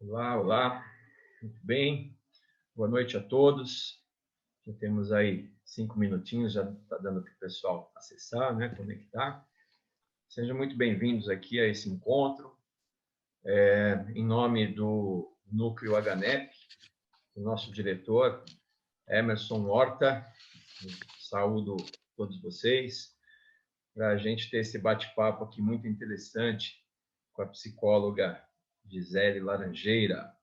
Olá, olá, muito bem, boa noite a todos. Já temos aí 5 minutinhos, já está dando para o pessoal acessar, né, conectar. Sejam muito bem-vindos aqui a esse encontro. Em nome do Núcleo HNEP, o nosso diretor, Emerson Horta, saúdo todos vocês, para a gente ter esse bate-papo aqui muito interessante com a psicóloga Gisele Laranjeira.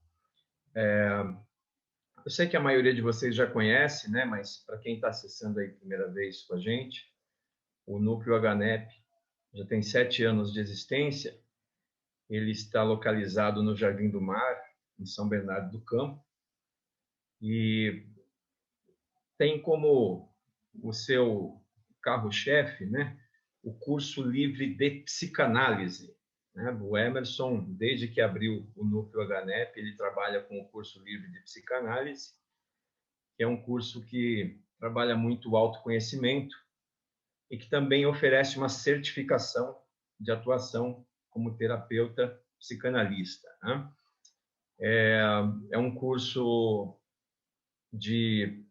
Eu sei que a maioria de vocês já conhece, né? Mas para quem está acessando aí a primeira vez com a gente, o Núcleo HNEP já tem 7 anos de existência. Ele está localizado no Jardim do Mar, em São Bernardo do Campo, e tem como o seu carro-chefe, né, o curso livre de psicanálise. Né? O Emerson, desde que abriu o Núcleo HNEP, ele trabalha com o curso livre de psicanálise, que é um curso que trabalha muito o autoconhecimento e que também oferece uma certificação de atuação como terapeuta psicanalista. Né? É um curso de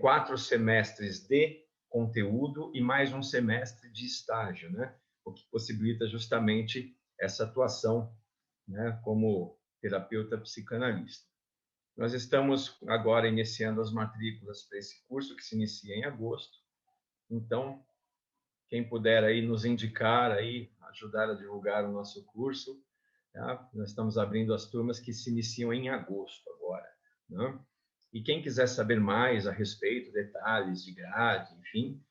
4 semestres de conteúdo e mais um semestre de estágio, né? O que possibilita justamente essa atuação, né, como terapeuta psicanalista. Nós estamos agora iniciando as matrículas para esse curso, que se inicia em agosto. Então, quem puder aí nos indicar, aí, ajudar a divulgar o nosso curso, tá? Nós estamos abrindo as turmas que se iniciam em agosto agora, né? E quem quiser saber mais a respeito, detalhes de grade, enfim,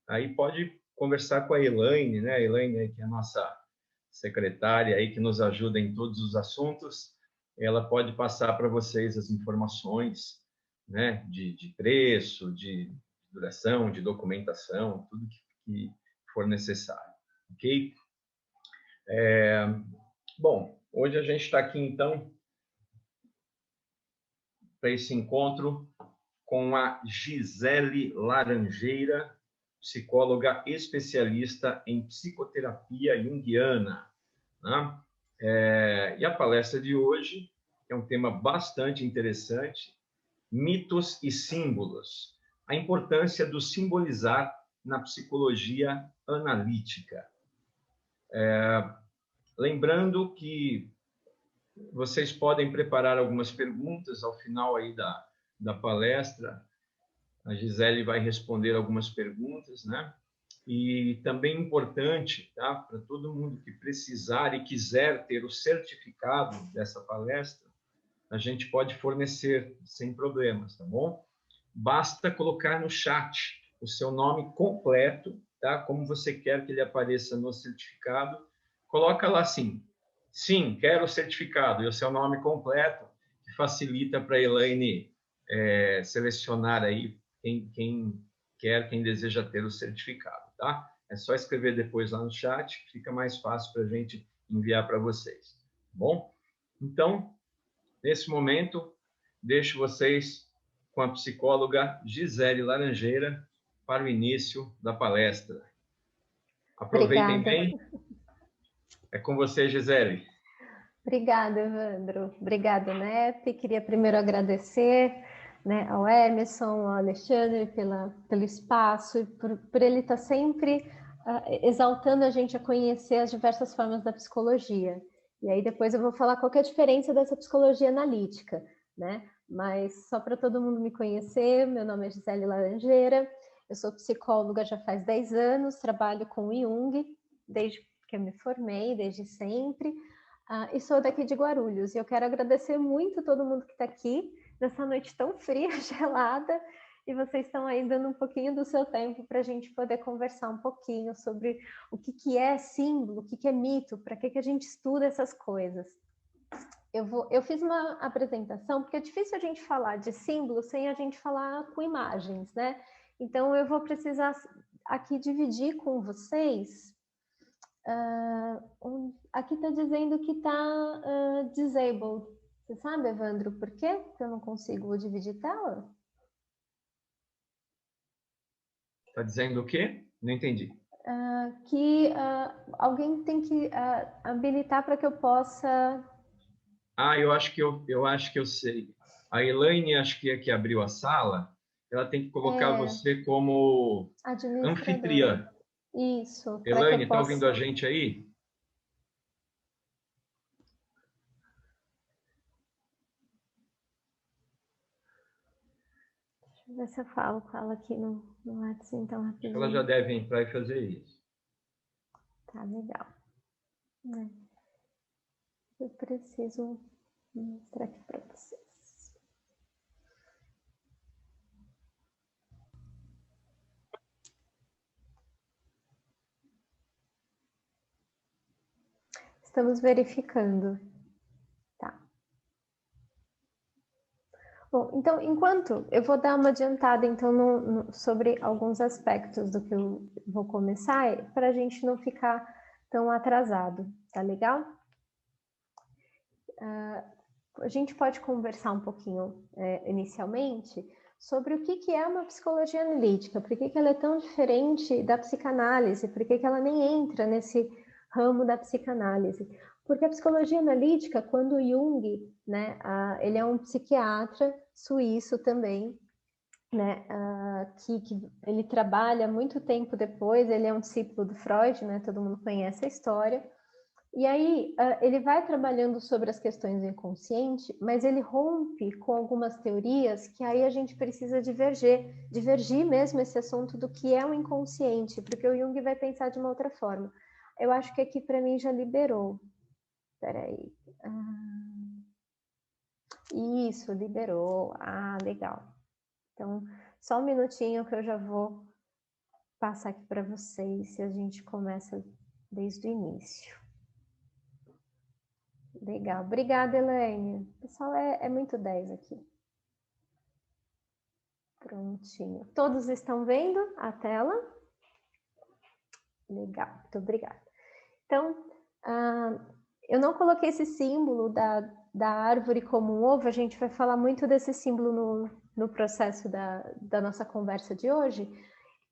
aí pode conversar com a Elaine, né? A Elaine, que é a nossa secretária aí, que nos ajuda em todos os assuntos, ela pode passar para vocês as informações, né? De preço, de duração, de documentação, tudo que for necessário, ok? Bom, hoje a gente está aqui, então, para esse encontro com a Gisele Laranjeira, psicóloga especialista em psicoterapia junguiana. Né? E a palestra de hoje é um tema bastante interessante, mitos e símbolos, a importância do simbolizar na psicologia analítica. Lembrando que vocês podem preparar algumas perguntas ao final aí da palestra. A Gisele vai responder algumas perguntas, né? E também importante, tá? Para todo mundo que precisar e quiser ter o certificado dessa palestra, a gente pode fornecer sem problemas, tá bom? Basta colocar no chat o seu nome completo, tá? Como você quer que ele apareça no certificado. Coloca lá assim: sim, quero o certificado, e o seu nome completo, que facilita para a Elaine selecionar aí quem quer, quem deseja ter o certificado, tá? É só escrever depois lá no chat, que fica mais fácil para a gente enviar para vocês, tá bom? Então, nesse momento, deixo vocês com a psicóloga Gisele Laranjeira para o início da palestra. Aproveitem Obrigada. bem. É com você, Gisele. Obrigada, Evandro. Obrigada, NEP. Queria primeiro agradecer, né, ao Emerson, ao Alexandre pelo espaço e por ele estar sempre exaltando a gente a conhecer as diversas formas da psicologia. E aí depois eu vou falar qual que é a diferença dessa psicologia analítica, né? Mas só para todo mundo me conhecer, meu nome é Gisele Laranjeira, eu sou psicóloga já faz 10 anos, trabalho com Jung desde que eu me formei, desde sempre. E sou daqui de Guarulhos. E eu quero agradecer muito todo mundo que está aqui nessa noite tão fria, gelada, e vocês estão aí dando um pouquinho do seu tempo para a gente poder conversar um pouquinho sobre o que é símbolo, o que é mito, para que a gente estuda essas coisas. Eu fiz uma apresentação, porque é difícil a gente falar de símbolo sem a gente falar com imagens, né? Então eu vou precisar aqui dividir com vocês. Aqui está dizendo que está disabled. Você sabe, Evandro, por quê que eu não consigo dividir tela? Está dizendo o quê? Não entendi. Que alguém tem que habilitar para que eu possa Ah, eu acho que eu sei. A Elaine, acho que abriu a sala, ela tem que colocar É, você como administradora. anfitriã. Isso, para que eu Elaine, tá ouvindo a possa. gente aí? Deixa eu ver se eu falo com ela aqui no WhatsApp, então, Acho que ela já rapidinho. deve entrar e fazer isso. Tá legal. Né? Eu preciso mostrar aqui para vocês. Estamos verificando. Tá. Bom, então, enquanto eu vou dar uma adiantada então sobre alguns aspectos do que eu vou começar, para a gente não ficar tão atrasado, tá legal? A gente pode conversar um pouquinho inicialmente sobre o que é uma psicologia analítica, por que ela é tão diferente da psicanálise, por que ela nem entra nesse ramo da psicanálise. Porque a psicologia analítica, quando Jung, né, ele é um psiquiatra suíço também, né, que ele trabalha muito tempo depois, ele é um discípulo do Freud, né, todo mundo conhece a história, e aí ele vai trabalhando sobre as questões do inconsciente, mas ele rompe com algumas teorias que aí a gente precisa divergir mesmo esse assunto do que é o inconsciente, porque o Jung vai pensar de uma outra forma. Eu acho que aqui para mim já liberou. Peraí. Isso, liberou. Ah, legal. Então, só um minutinho que eu já vou passar aqui para vocês e a gente começa desde o início. Legal. Obrigada, Elaine. O pessoal é muito 10 aqui. Prontinho. Todos estão vendo a tela? Legal, muito obrigada. Então, eu não coloquei esse símbolo da árvore como um ovo, a gente vai falar muito desse símbolo no processo da nossa conversa de hoje,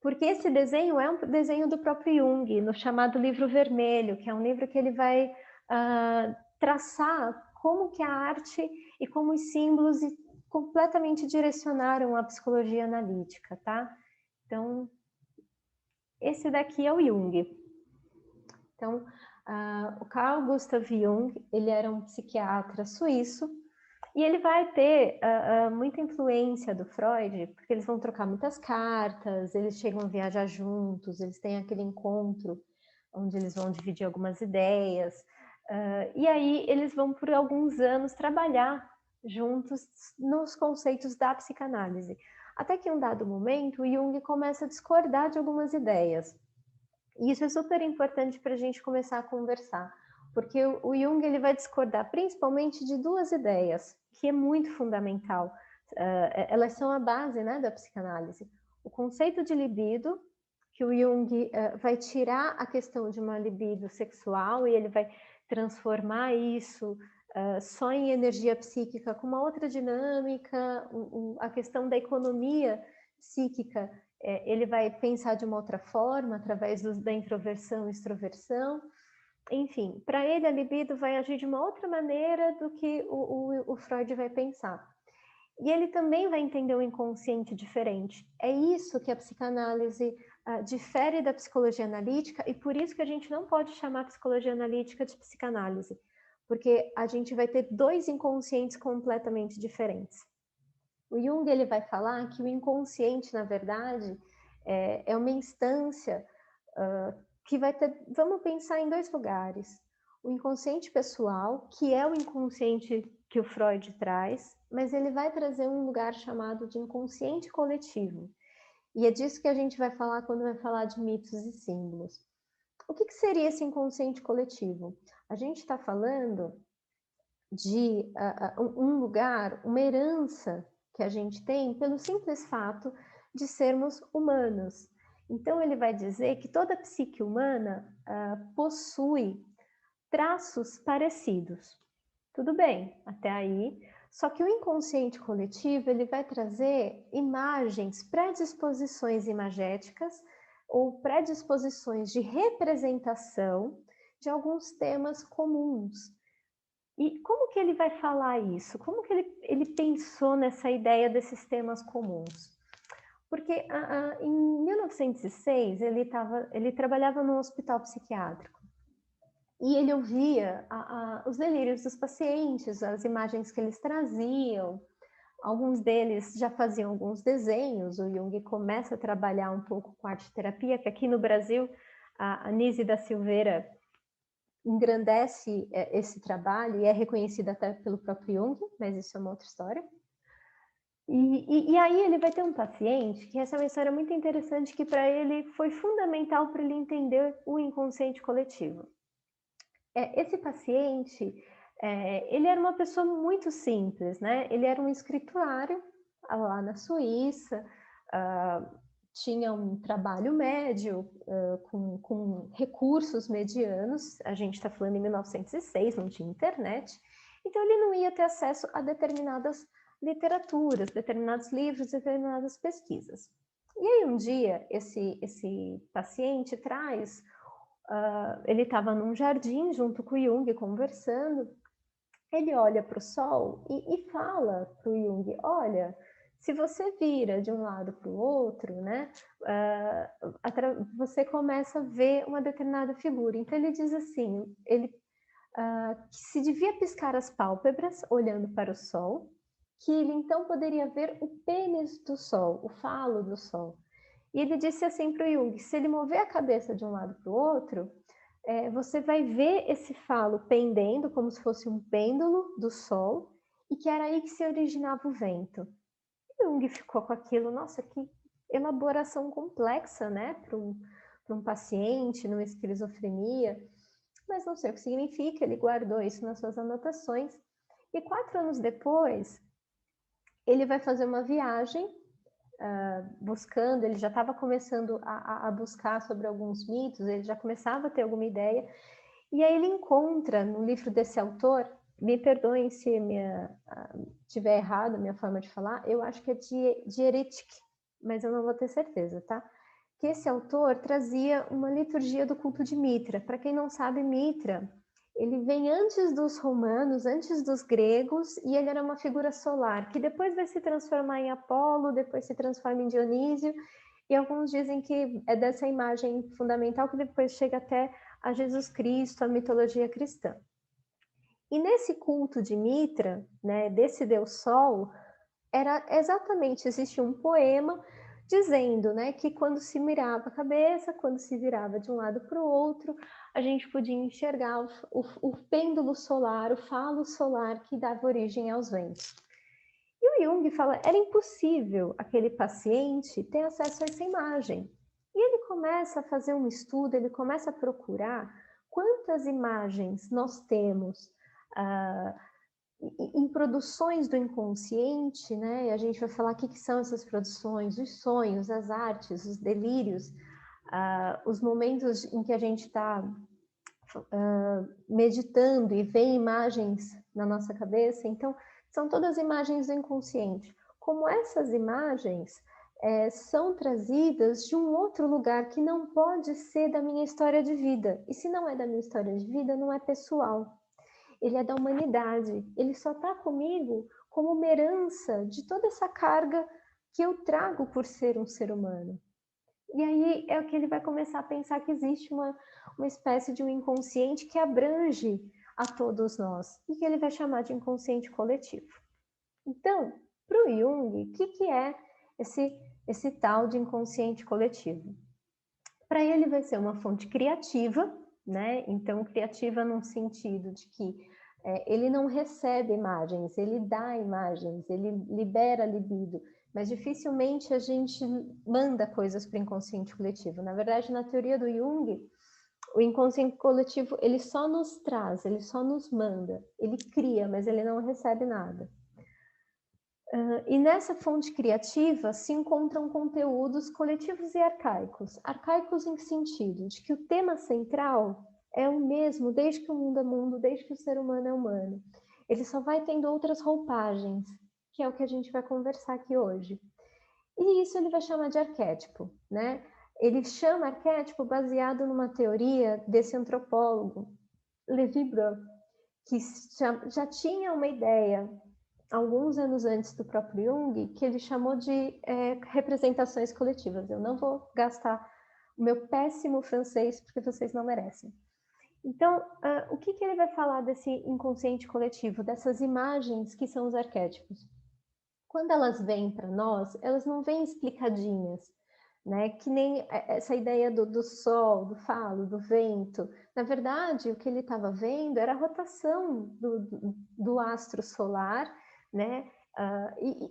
porque esse desenho é um desenho do próprio Jung, no chamado Livro Vermelho, que é um livro que ele vai traçar como que a arte e como os símbolos completamente direcionaram a psicologia analítica, tá? Então, esse daqui é o Jung. Então, o Carl Gustav Jung, ele era um psiquiatra suíço, e ele vai ter muita influência do Freud, porque eles vão trocar muitas cartas, eles chegam a viajar juntos, eles têm aquele encontro onde eles vão dividir algumas ideias, e aí eles vão por alguns anos trabalhar juntos nos conceitos da psicanálise. Até que em um dado momento o Jung começa a discordar de algumas ideias. E isso é super importante para a gente começar a conversar, porque o Jung ele vai discordar principalmente de duas ideias, que é muito fundamental. Elas são a base, né, da psicanálise. O conceito de libido, que o Jung vai tirar a questão de uma libido sexual e ele vai transformar isso só em energia psíquica com uma outra dinâmica, a questão da economia psíquica, ele vai pensar de uma outra forma, através da introversão e extroversão. Enfim, para ele a libido vai agir de uma outra maneira do que o Freud vai pensar. E ele também vai entender o inconsciente diferente. É isso que a psicanálise difere da psicologia analítica, e por isso que a gente não pode chamar a psicologia analítica de psicanálise, porque a gente vai ter dois inconscientes completamente diferentes. O Jung ele vai falar que o inconsciente, na verdade, é uma instância que vai ter... Vamos pensar em dois lugares. O inconsciente pessoal, que é o inconsciente que o Freud traz, mas ele vai trazer um lugar chamado de inconsciente coletivo. E é disso que a gente vai falar quando vai falar de mitos e símbolos. O que seria esse inconsciente coletivo? A gente está falando de um lugar, uma herança que a gente tem pelo simples fato de sermos humanos. Então, ele vai dizer que toda a psique humana possui traços parecidos. Tudo bem, até aí. Só que o inconsciente coletivo ele vai trazer imagens, predisposições imagéticas ou predisposições de representação de alguns temas comuns. E como que ele vai falar isso? Como que ele pensou nessa ideia desses temas comuns? Porque em 1906 ele trabalhava num hospital psiquiátrico e ele ouvia os delírios dos pacientes, as imagens que eles traziam. Alguns deles já faziam alguns desenhos. O Jung começa a trabalhar um pouco com arte-terapia, que aqui no Brasil a Nise da Silveira engrandece esse trabalho e é reconhecida até pelo próprio Jung, mas isso é uma outra história. E aí ele vai ter um paciente, que essa é uma história muito interessante, que para ele foi fundamental para ele entender o inconsciente coletivo. Esse paciente, ele era uma pessoa muito simples, né? Ele era um escriturário lá na Suíça, tinha um trabalho médio, com recursos medianos. A gente está falando em 1906, não tinha internet, então ele não ia ter acesso a determinadas literaturas, determinados livros, determinadas pesquisas. E aí um dia esse paciente traz, ele estava num jardim junto com o Jung conversando, ele olha para o sol e fala para o Jung, olha, se você vira de um lado para o outro, né, você começa a ver uma determinada figura. Então ele diz assim, que se devia piscar as pálpebras olhando para o sol, que ele então poderia ver o pênis do sol, o falo do sol. E ele disse assim para o Jung, se ele mover a cabeça de um lado para o outro, você vai ver esse falo pendendo como se fosse um pêndulo do sol, e que era aí que se originava o vento. E Jung ficou com aquilo, nossa, que elaboração complexa, né, para um paciente numa esquizofrenia, mas não sei o que significa, ele guardou isso nas suas anotações, e 4 anos depois, ele vai fazer uma viagem, buscando, ele já estava começando a buscar sobre alguns mitos, ele já começava a ter alguma ideia, e aí ele encontra no livro desse autor, me perdoem se tiver errado a minha forma de falar, eu acho que é Dieretic, mas eu não vou ter certeza, tá? Que esse autor trazia uma liturgia do culto de Mitra. Para quem não sabe, Mitra, ele vem antes dos romanos, antes dos gregos, e ele era uma figura solar, que depois vai se transformar em Apolo, depois se transforma em Dionísio, e alguns dizem que é dessa imagem fundamental que depois chega até a Jesus Cristo, a mitologia cristã. E nesse culto de Mitra, né, desse Deus Sol, era exatamente, existe um poema dizendo, né, que quando se mirava a cabeça, quando se virava de um lado para o outro, a gente podia enxergar o pêndulo solar, o falo solar que dava origem aos ventos. E o Jung fala, era impossível aquele paciente ter acesso a essa imagem. E ele começa a fazer um estudo, ele começa a procurar quantas imagens nós temos em produções do inconsciente, né? E a gente vai falar o que são essas produções, os sonhos, as artes, os delírios, os momentos em que a gente está meditando e vê imagens na nossa cabeça. Então, são todas imagens do inconsciente. Como essas imagens são trazidas de um outro lugar que não pode ser da minha história de vida. E se não é da minha história de vida, não é pessoal. Ele é da humanidade. Ele só está comigo como uma herança de toda essa carga que eu trago por ser um ser humano. E aí é o que ele vai começar a pensar, que existe uma espécie de um inconsciente que abrange a todos nós, e que ele vai chamar de inconsciente coletivo. Então, para o Jung, o que é esse tal de inconsciente coletivo? Para ele vai ser uma fonte criativa, né? Então, criativa num sentido de que ele não recebe imagens, ele dá imagens, ele libera libido, mas dificilmente a gente manda coisas para o inconsciente coletivo. Na verdade, na teoria do Jung, o inconsciente coletivo, ele só nos traz, ele só nos manda, ele cria, mas ele não recebe nada. E nessa fonte criativa se encontram conteúdos coletivos e arcaicos. Arcaicos em que sentido? De que o tema central é o mesmo desde que o mundo é mundo, desde que o ser humano é humano. Ele só vai tendo outras roupagens, que é o que a gente vai conversar aqui hoje. E isso ele vai chamar de arquétipo, né? Ele chama arquétipo baseado numa teoria desse antropólogo, Levi Brough, que já tinha uma ideia, alguns anos antes do próprio Jung, que ele chamou de representações coletivas. Eu não vou gastar o meu péssimo francês, porque vocês não merecem. Então, o que ele vai falar desse inconsciente coletivo, dessas imagens que são os arquétipos? Quando elas vêm para nós, elas não vêm explicadinhas, né? Que nem essa ideia do sol, do falo, do vento. Na verdade, o que ele estava vendo era a rotação do astro solar, né?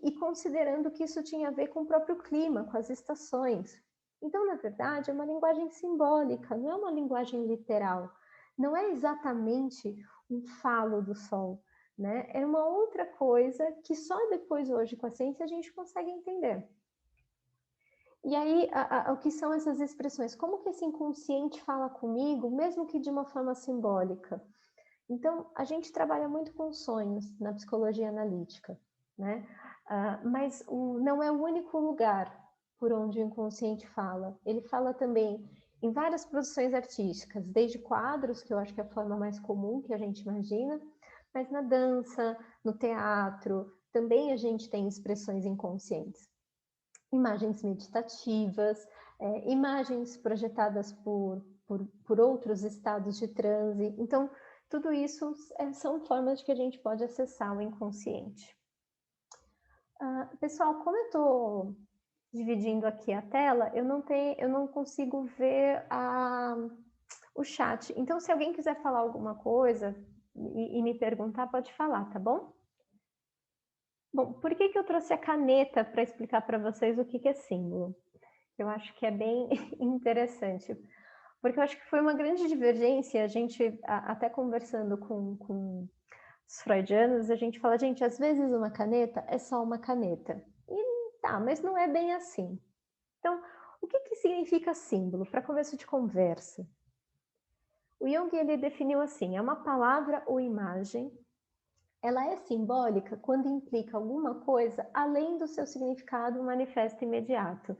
E considerando que isso tinha a ver com o próprio clima, com as estações. Então, na verdade, é uma linguagem simbólica, não é uma linguagem literal. Não é exatamente um falo do sol, né? É uma outra coisa que só depois, hoje, com a ciência, a gente consegue entender. E aí, o que são essas expressões? Como que esse inconsciente fala comigo, mesmo que de uma forma simbólica? Então, a gente trabalha muito com sonhos na psicologia analítica, né? Mas não é o único lugar por onde o inconsciente fala. Ele fala também em várias produções artísticas, desde quadros, que eu acho que é a forma mais comum que a gente imagina, mas na dança, no teatro, também a gente tem expressões inconscientes. Imagens meditativas, imagens projetadas por outros estados de transe. Então, tudo isso são formas de que a gente pode acessar o inconsciente. Pessoal, como eu estou dividindo aqui a tela, eu não consigo ver o chat. Então, se alguém quiser falar alguma coisa e me perguntar, pode falar, tá bom? Bom, por que eu trouxe a caneta para explicar para vocês o que é símbolo? Eu acho que é bem interessante, porque eu acho que foi uma grande divergência, a gente, até conversando com os freudianos, a gente fala, gente, às vezes uma caneta é só uma caneta. E tá, mas não é bem assim. Então, o que significa símbolo? Para começo de conversa. O Jung, ele definiu assim, é uma palavra ou imagem, ela é simbólica quando implica alguma coisa além do seu significado manifesto imediato.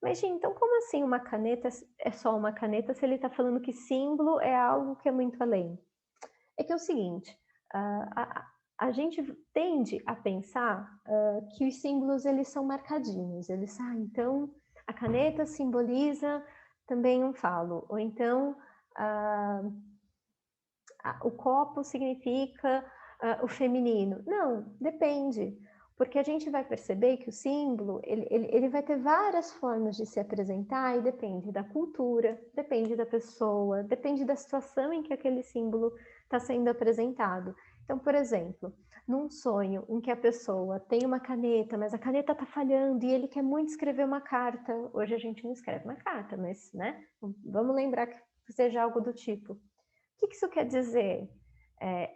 Mas, gente, então como assim uma caneta é só uma caneta se ele está falando que símbolo é algo que é muito além? É que é o seguinte, a gente tende a pensar que os símbolos eles são marcadinhos. Eles, então a caneta simboliza também um falo, ou então o copo significa o feminino. Não, depende. Porque a gente vai perceber que o símbolo, ele vai ter várias formas de se apresentar e depende da cultura, depende da pessoa, depende da situação em que aquele símbolo está sendo apresentado. Então, por exemplo, num sonho em que a pessoa tem uma caneta, mas a caneta está falhando e ele quer muito escrever uma carta. Hoje a gente não escreve uma carta, mas, né? Vamos lembrar que seja algo do tipo. O que isso quer dizer?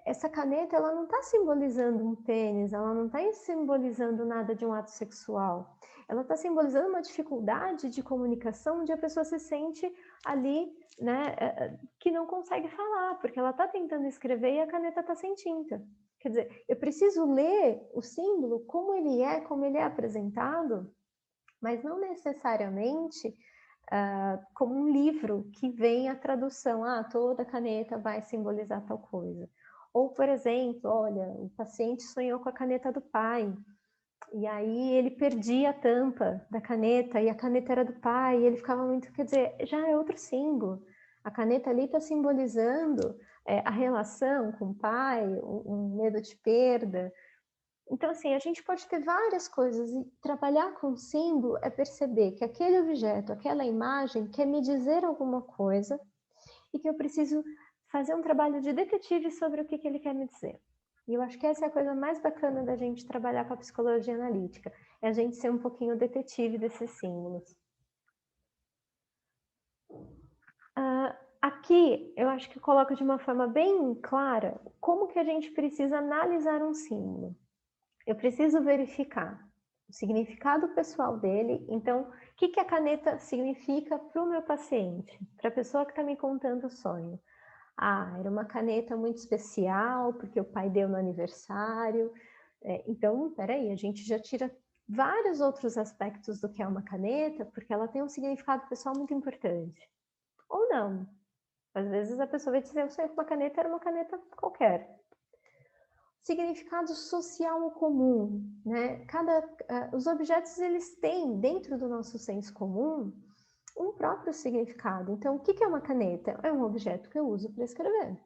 Essa caneta ela não está simbolizando um pênis, ela não está simbolizando nada de um ato sexual. Ela está simbolizando uma dificuldade de comunicação onde a pessoa se sente ali, né, que não consegue falar, porque ela está tentando escrever e a caneta está sem tinta. Quer dizer, eu preciso ler o símbolo como ele é apresentado, mas não necessariamente como um livro que vem a tradução, toda caneta vai simbolizar tal coisa. Ou, por exemplo, olha, o paciente sonhou com a caneta do pai, e aí ele perdia a tampa da caneta, e a caneta era do pai, e ele ficava muito, quer dizer, já é outro símbolo. A caneta ali está simbolizando a relação com o pai, um medo de perda. Então, assim, a gente pode ter várias coisas e trabalhar com símbolo é perceber que aquele objeto, aquela imagem quer me dizer alguma coisa e que eu preciso fazer um trabalho de detetive sobre o que ele quer me dizer. E eu acho que essa é a coisa mais bacana da gente trabalhar com a psicologia analítica, é a gente ser um pouquinho detetive desses símbolos. Aqui, eu acho que eu coloco de uma forma bem clara como que a gente precisa analisar um símbolo. Eu preciso verificar o significado pessoal dele. Então, o que a caneta significa para o meu paciente, para a pessoa que está me contando o sonho? Era uma caneta muito especial, porque o pai deu no aniversário. Então, peraí, a gente já tira vários outros aspectos do que é uma caneta, porque ela tem um significado pessoal muito importante. Ou não. Às vezes a pessoa vai dizer, eu sonhei com uma caneta, era uma caneta qualquer. Significado social comum, né? Os objetos, eles têm, dentro do nosso senso comum, um próprio significado. Então, o que é uma caneta? É um objeto que eu uso para escrever.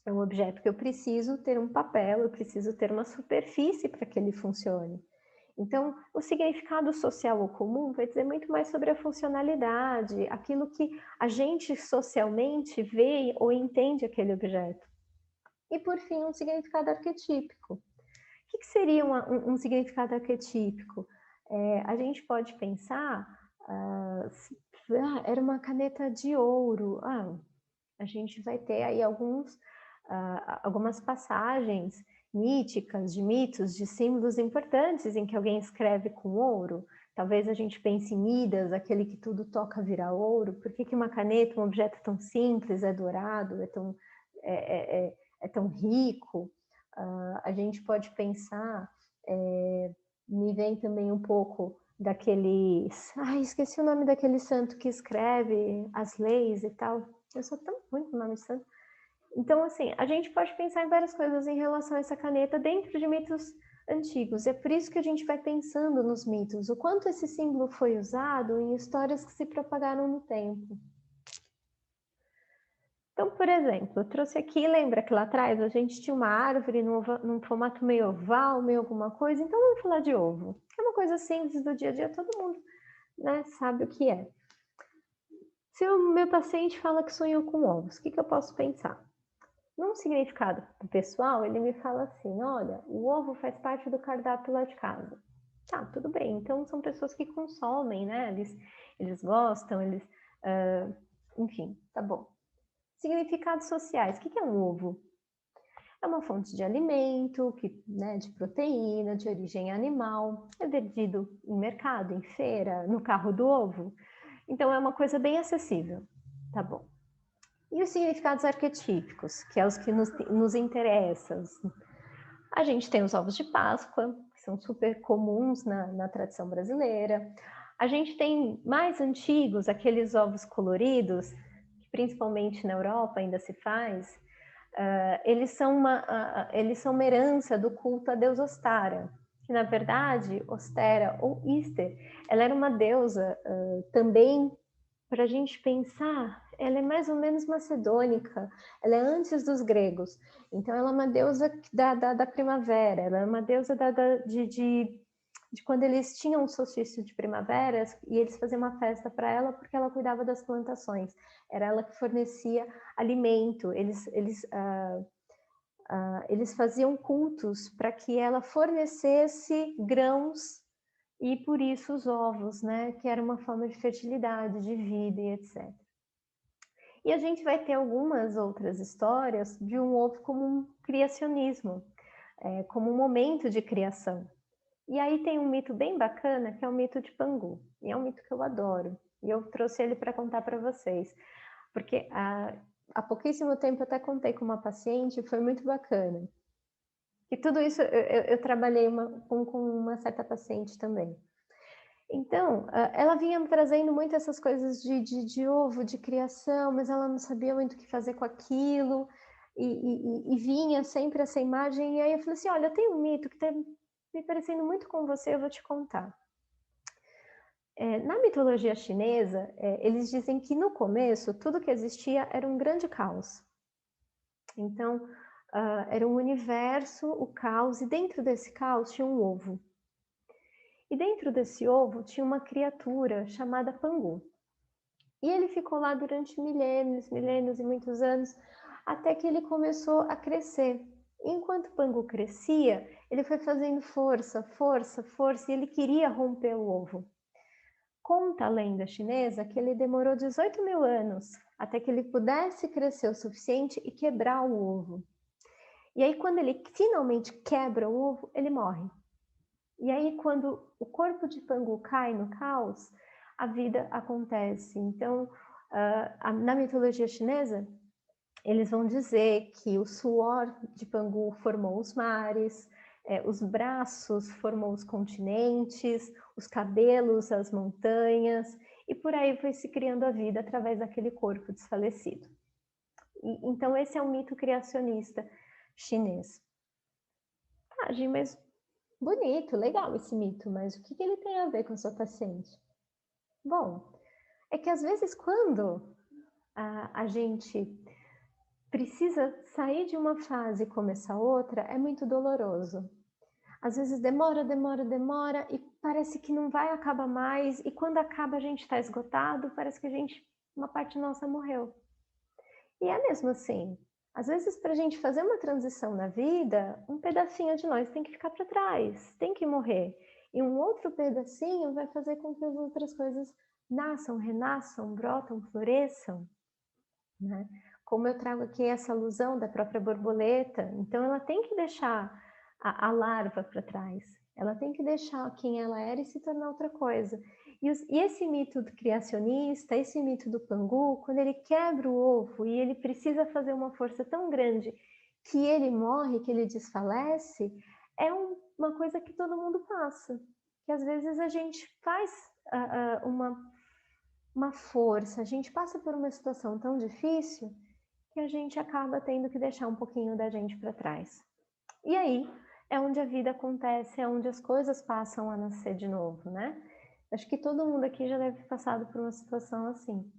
É um objeto que eu preciso ter um papel, eu preciso ter uma superfície para que ele funcione. Então, o significado social ou comum vai dizer muito mais sobre a funcionalidade, aquilo que a gente socialmente vê ou entende aquele objeto. E, por fim, um significado arquetípico. O que seria um significado arquetípico? A gente pode pensar, era uma caneta de ouro. A gente vai ter aí algumas passagens míticas, de mitos, de símbolos importantes em que alguém escreve com ouro. Talvez a gente pense em Midas, aquele que tudo toca vira ouro. Por que uma caneta, um objeto tão simples, é dourado, é tão rico? A gente pode pensar, me vem também um pouco daqueles... esqueci o nome daquele santo que escreve as leis e tal. Eu sou tão ruim com o nome de santo. Então, assim, a gente pode pensar em várias coisas em relação a essa caneta dentro de mitos antigos. É por isso que a gente vai pensando nos mitos, o quanto esse símbolo foi usado em histórias que se propagaram no tempo. Então, por exemplo, eu trouxe aqui, lembra que lá atrás a gente tinha uma árvore num formato meio oval, meio alguma coisa? Então vamos falar de ovo. É uma coisa simples do dia a dia, todo mundo, né, sabe o que é. Se o meu paciente fala que sonhou com ovos, o que eu posso pensar? Num significado pessoal, ele me fala assim, olha, o ovo faz parte do cardápio lá de casa. Tá, tudo bem, então são pessoas que consomem, né? Eles gostam, enfim, tá bom. Significados sociais, o que é um ovo? É uma fonte de alimento, né, de proteína, de origem animal, é vendido em mercado, em feira, no carro do ovo. Então é uma coisa bem acessível, tá bom. E os significados arquetípicos, que é os que nos interessam. A gente tem os ovos de Páscoa, que são super comuns na tradição brasileira. A gente tem mais antigos, aqueles ovos coloridos, que principalmente na Europa ainda se faz. Eles são uma herança do culto à deusa Ostara, que na verdade, Ostera ou Ister, ela era uma deusa também, para a gente pensar, ela é mais ou menos macedônica, ela é antes dos gregos, então ela é uma deusa da primavera, ela é uma deusa de quando eles tinham um solstício de primavera e eles faziam uma festa para ela porque ela cuidava das plantações, era ela que fornecia alimento, eles faziam cultos para que ela fornecesse grãos e por isso os ovos, né, que era uma forma de fertilidade, de vida e etc. E a gente vai ter algumas outras histórias de um ovo como um criacionismo, como um momento de criação. E aí tem um mito bem bacana, que é o mito de Pangu. E é um mito que eu adoro. E eu trouxe ele para contar para vocês. Porque há pouquíssimo tempo eu até contei com uma paciente e foi muito bacana. E tudo isso eu trabalhei com uma certa paciente também. Então, ela vinha trazendo muito essas coisas de ovo, de criação, mas ela não sabia muito o que fazer com aquilo, e vinha sempre essa imagem, e aí eu falei assim, olha, tem um mito que está me parecendo muito com você, eu vou te contar. Na mitologia chinesa, eles dizem que no começo, tudo que existia era um grande caos. Então, era um universo, o caos, e dentro desse caos tinha um ovo. E dentro desse ovo tinha uma criatura chamada Pangu. E ele ficou lá durante milênios e muitos anos, até que ele começou a crescer. Enquanto Pangu crescia, ele foi fazendo força, e ele queria romper o ovo. Conta a lenda chinesa que ele demorou 18 mil anos até que ele pudesse crescer o suficiente e quebrar o ovo. E aí, quando ele finalmente quebra o ovo, ele morre. E aí, quando o corpo de Pangu cai no caos, a vida acontece. Então, na mitologia chinesa, eles vão dizer que o suor de Pangu formou os mares, os braços formou os continentes, os cabelos as montanhas, e por aí foi se criando a vida através daquele corpo desfalecido. Então, esse é um mito criacionista chinês. personagem, mas bonito, legal esse mito, mas o que ele tem a ver com a sua paciente? Bom, é que às vezes quando a gente precisa sair de uma fase e começar outra, é muito doloroso. Às vezes demora, demora, demora e parece que não vai acabar mais, e quando acaba a gente está esgotado, parece que uma parte nossa morreu. E é mesmo assim. Às vezes, para a gente fazer uma transição na vida, um pedacinho de nós tem que ficar para trás, tem que morrer. E um outro pedacinho vai fazer com que as outras coisas nasçam, renasçam, brotam, floresçam, né? Como eu trago aqui essa alusão da própria borboleta, então ela tem que deixar a larva para trás, ela tem que deixar quem ela era e se tornar outra coisa. E esse mito do criacionista, esse mito do pangu, quando ele quebra o ovo e ele precisa fazer uma força tão grande que ele morre, que ele desfalece, é uma coisa que todo mundo passa. Que às vezes a gente faz uma força, a gente passa por uma situação tão difícil que a gente acaba tendo que deixar um pouquinho da gente para trás. E aí é onde a vida acontece, é onde as coisas passam a nascer de novo, né? Acho que todo mundo aqui já deve ter passado por uma situação assim.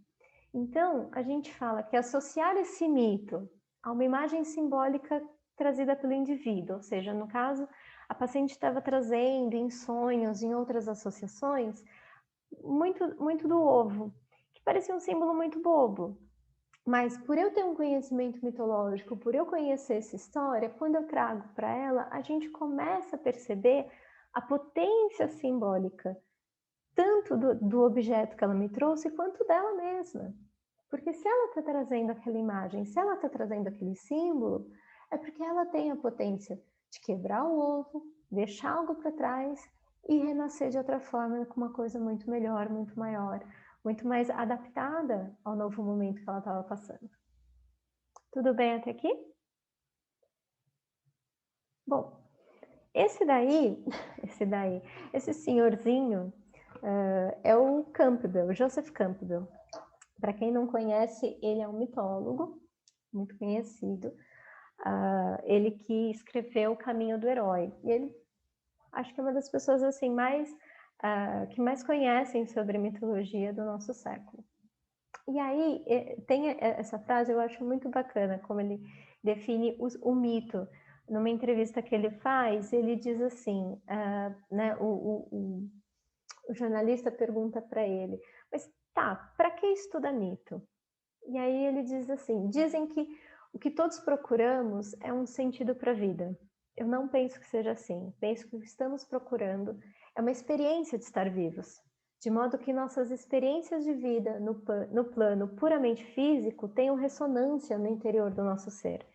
Então, a gente fala que associar esse mito a uma imagem simbólica trazida pelo indivíduo, ou seja, no caso, a paciente estava trazendo em sonhos, em outras associações, muito do ovo, que parecia um símbolo muito bobo. Mas por eu ter um conhecimento mitológico, por eu conhecer essa história, quando eu trago para ela, a gente começa a perceber a potência simbólica, tanto do objeto que ela me trouxe, quanto dela mesma. Porque se ela está trazendo aquela imagem, se ela está trazendo aquele símbolo, é porque ela tem a potência de quebrar o ovo, deixar algo para trás e renascer de outra forma com uma coisa muito melhor, muito maior, muito mais adaptada ao novo momento que ela estava passando. Tudo bem até aqui? Bom, esse senhorzinho é o Campbell, Joseph Campbell. Para quem não conhece, ele é um mitólogo muito conhecido. Ele que escreveu O Caminho do Herói. E ele, acho que é uma das pessoas assim que mais conhecem sobre mitologia do nosso século. E aí tem essa frase, eu acho muito bacana, como ele define o mito. Numa entrevista que ele faz, ele diz assim, né, o jornalista pergunta para ele, mas tá, para que estuda mito? E aí ele diz assim, dizem que o que todos procuramos é um sentido para a vida. Eu não penso que seja assim, penso que o que estamos procurando é uma experiência de estar vivos. De modo que nossas experiências de vida no plano puramente físico tenham ressonância no interior do nosso ser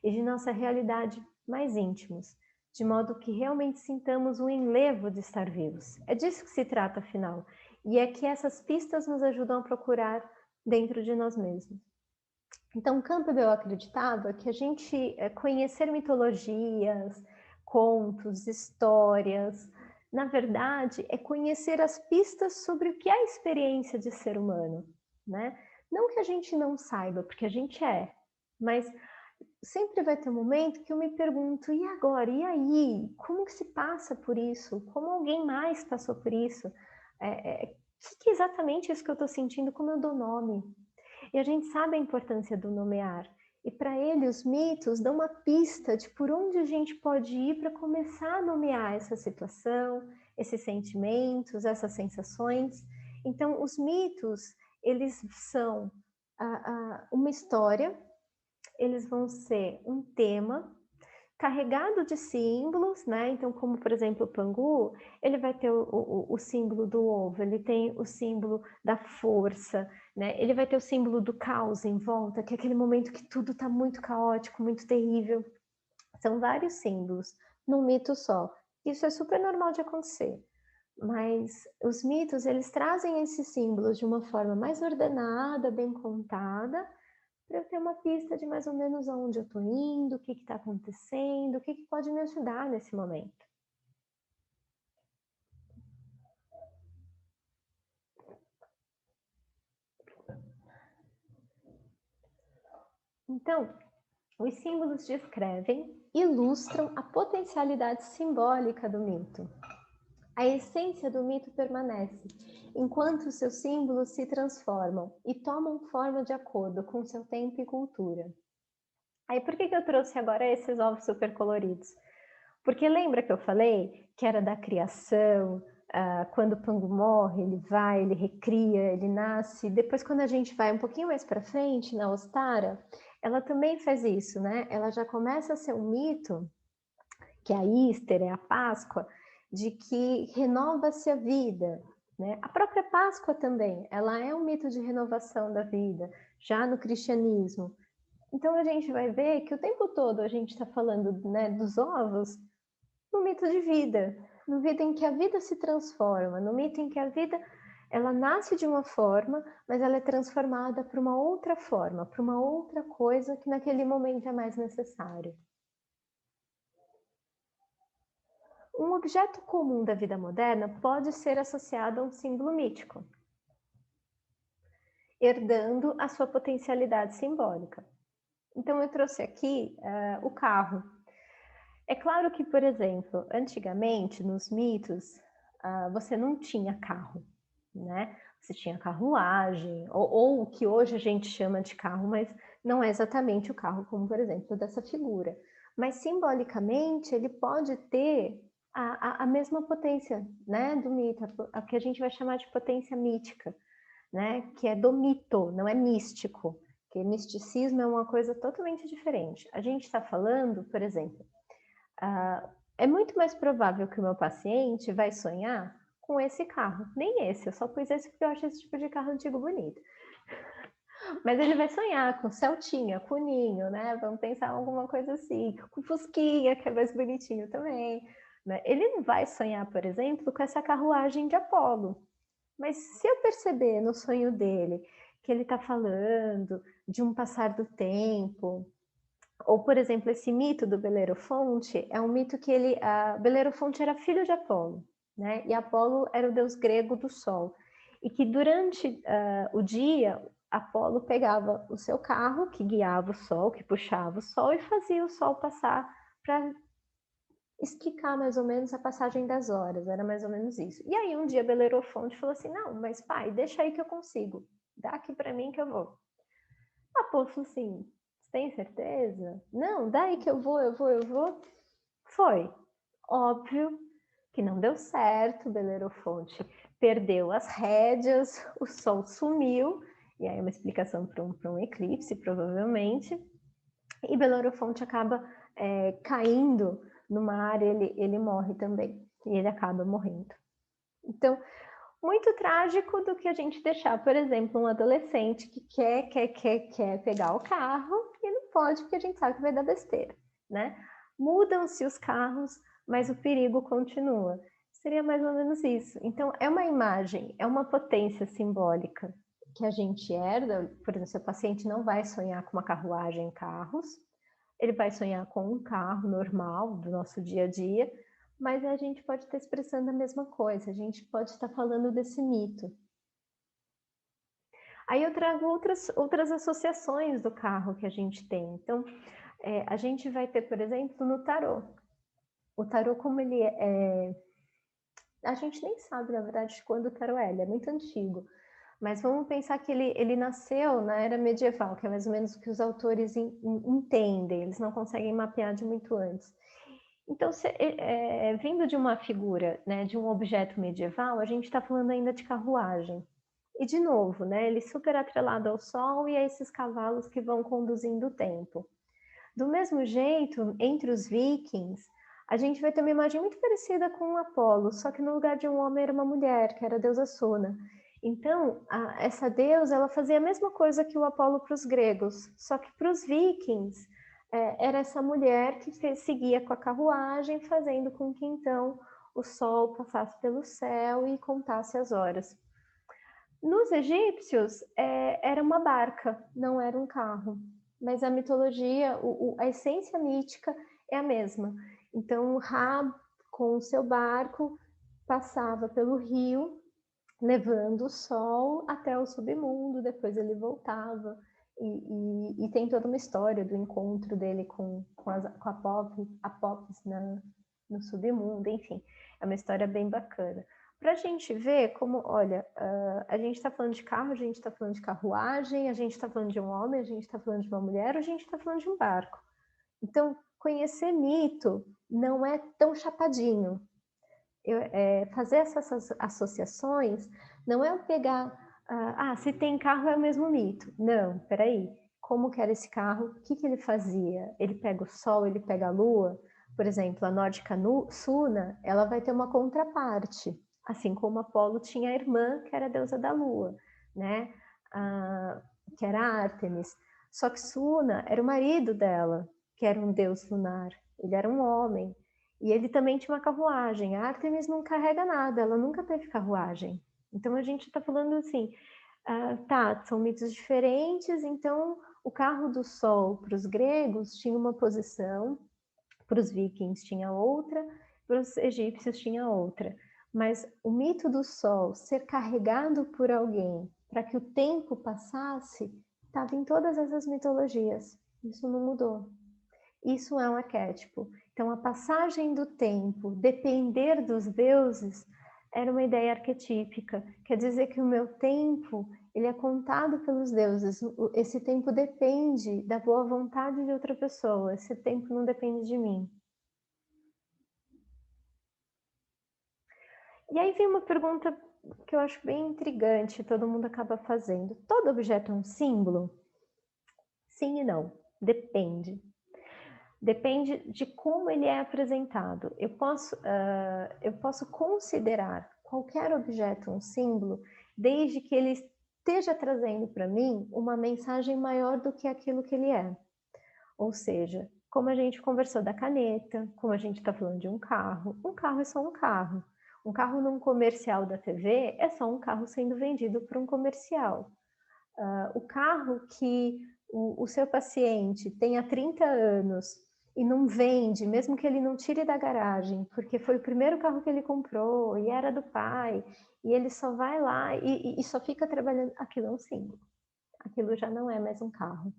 e de nossa realidade mais íntimos, de modo que realmente sintamos o enlevo de estar vivos. É disso que se trata, afinal, e é que essas pistas nos ajudam a procurar dentro de nós mesmos. Então, Campbell acreditava que a gente conhecer mitologias, contos, histórias, na verdade, é conhecer as pistas sobre o que é a experiência de ser humano, né? Não que a gente não saiba, porque a gente é, mas sempre vai ter um momento que eu me pergunto, e agora? E aí? Como que se passa por isso? Como alguém mais passou por isso? Que é exatamente isso que eu estou sentindo? Como eu dou nome? E a gente sabe a importância do nomear. E para ele, os mitos dão uma pista de por onde a gente pode ir para começar a nomear essa situação, esses sentimentos, essas sensações. Então, os mitos, eles são uma história, eles vão ser um tema carregado de símbolos, né? Então, como por exemplo o pangu, ele vai ter o símbolo do ovo, ele tem o símbolo da força, né? Ele vai ter o símbolo do caos em volta, que é aquele momento que tudo está muito caótico, muito terrível. São vários símbolos num mito só. Isso é super normal de acontecer. Mas os mitos, eles trazem esses símbolos de uma forma mais ordenada, bem contada, para eu ter uma pista de mais ou menos aonde eu estou indo, o que está acontecendo, o que pode me ajudar nesse momento. Então, Os símbolos descrevem, ilustram a potencialidade simbólica do mito. A essência do mito permanece, enquanto seus símbolos se transformam e tomam forma de acordo com seu tempo e cultura. Aí por que eu trouxe agora esses ovos super coloridos? Porque lembra que eu falei que era da criação, quando o Pango morre, ele vai, ele recria, ele nasce. Depois, quando a gente vai um pouquinho mais para frente, na Ostara, ela também faz isso, né? Ela já começa a ser um mito, que é a Easter, é a Páscoa, de que renova-se a vida, né? A própria Páscoa também, ela é um mito de renovação da vida, já no cristianismo. Então a gente vai ver que o tempo todo a gente está falando, né, dos ovos no mito de vida, no mito em que a vida se transforma, no mito em que a vida ela nasce de uma forma, mas ela é transformada para uma outra forma, para uma outra coisa que naquele momento é mais necessário. Um objeto comum da vida moderna pode ser associado a um símbolo mítico, herdando a sua potencialidade simbólica. Então eu trouxe aqui o carro. É claro que, por exemplo, antigamente, nos mitos, você não tinha carro, né? Você tinha carruagem, ou o que hoje a gente chama de carro, mas não é exatamente o carro, como, por exemplo, dessa figura. Mas, simbolicamente, ele pode ter a mesma potência, né, do mito, a que a gente vai chamar de potência mítica, né? Que é do mito, não é místico, porque misticismo é uma coisa totalmente diferente. A gente está falando, por exemplo, é muito mais provável que o meu paciente vai sonhar com esse carro. Nem esse, eu só pus esse porque eu acho esse tipo de carro antigo bonito. Mas ele vai sonhar com Celtinha, com Ninho, né? Vamos pensar alguma coisa assim, com Fusquinha, que é mais bonitinho também. Né? Ele não vai sonhar, por exemplo, com essa carruagem de Apolo. Mas se eu perceber no sonho dele que ele está falando de um passar do tempo, ou, por exemplo, esse mito do Belerofonte é um mito que Belerofonte era filho de Apolo, né? E Apolo era o deus grego do sol. E que durante o dia, Apolo pegava o seu carro, que guiava o sol, que puxava o sol, e fazia o sol passar para explicar mais ou menos a passagem das horas, era mais ou menos isso. E aí um dia Belerofonte falou assim, não, mas pai, deixa aí que eu consigo, dá aqui para mim que eu vou. Apolo falou assim, tem certeza? Não, daí que eu vou. Foi. Óbvio que não deu certo, Belerofonte perdeu as rédeas, o sol sumiu, e aí é uma explicação para um eclipse, provavelmente, e Belerofonte acaba caindo no mar, ele morre também, e ele acaba morrendo. Então, muito trágico do que a gente deixar, por exemplo, um adolescente que quer pegar o carro e não pode porque a gente sabe que vai dar besteira, né? Mudam-se os carros, mas o perigo continua. Seria mais ou menos isso. Então, é uma imagem, é uma potência simbólica que a gente herda. Por exemplo, se o paciente não vai sonhar com uma carruagem em carros, ele vai sonhar com um carro normal do nosso dia a dia, mas a gente pode estar expressando a mesma coisa, a gente pode estar falando desse mito. Aí eu trago outras associações do carro que a gente tem. Então, a gente vai ter, por exemplo, no tarô. O tarô, como ele a gente nem sabe, na verdade, quando o tarô ele é muito antigo. Mas vamos pensar que ele nasceu na era medieval, que é mais ou menos o que os autores entendem, eles não conseguem mapear de muito antes. Então, vindo de uma figura, né, de um objeto medieval, a gente está falando ainda de carruagem. E, de novo, né, ele super atrelado ao sol e a esses cavalos que vão conduzindo o tempo. Do mesmo jeito, entre os vikings, a gente vai ter uma imagem muito parecida com o Apolo, só que no lugar de um homem era uma mulher, que era a deusa Sona. Então, essa deusa, ela fazia a mesma coisa que o Apolo para os gregos, só que para os vikings, era essa mulher que seguia com a carruagem, fazendo com que então o sol passasse pelo céu e contasse as horas. Nos egípcios, era uma barca, não era um carro. Mas a mitologia, a essência mítica é a mesma. Então, Ra, com o seu barco, passava pelo rio, levando o sol até o submundo, depois ele voltava. E tem toda uma história do encontro dele com a Pops no submundo, enfim, é uma história bem bacana. Para a gente ver como, olha, a gente está falando de carro, a gente está falando de carruagem, a gente está falando de um homem, a gente está falando de uma mulher, a gente está falando de um barco. Então, conhecer mito não é tão chapadinho. Fazer essas associações não é pegar, se tem carro é o mesmo mito. Não, peraí, como que era esse carro? O que ele fazia? Ele pega o sol, ele pega a lua? Por exemplo, a nórdica Suna, ela vai ter uma contraparte, assim como Apolo tinha a irmã, que era a deusa da lua, né? Que era Ártemis. Só que Suna era o marido dela, que era um deus lunar. Ele era um homem. E ele também tinha uma carruagem. A Ártemis não carrega nada, ela nunca teve carruagem. Então a gente está falando assim, são mitos diferentes, então o carro do sol para os gregos tinha uma posição, para os vikings tinha outra, para os egípcios tinha outra. Mas o mito do sol ser carregado por alguém para que o tempo passasse, estava em todas essas mitologias. Isso não mudou. Isso é um arquétipo. Então, a passagem do tempo, depender dos deuses, era uma ideia arquetípica. Quer dizer que o meu tempo, ele é contado pelos deuses. Esse tempo depende da boa vontade de outra pessoa. Esse tempo não depende de mim. E aí vem uma pergunta que eu acho bem intrigante, todo mundo acaba fazendo. Todo objeto é um símbolo? Sim e não. Depende. Depende de como ele é apresentado. Eu posso considerar qualquer objeto um símbolo, desde que ele esteja trazendo para mim uma mensagem maior do que aquilo que ele é. Ou seja, como a gente conversou da caneta, como a gente está falando de um carro é só um carro. Um carro num comercial da TV é só um carro sendo vendido para um comercial. O carro que o seu paciente tem há 30 anos e não vende, mesmo que ele não tire da garagem, porque foi o primeiro carro que ele comprou e era do pai, e ele só vai lá e só fica trabalhando, aquilo é um símbolo. Aquilo já não é mais um carro.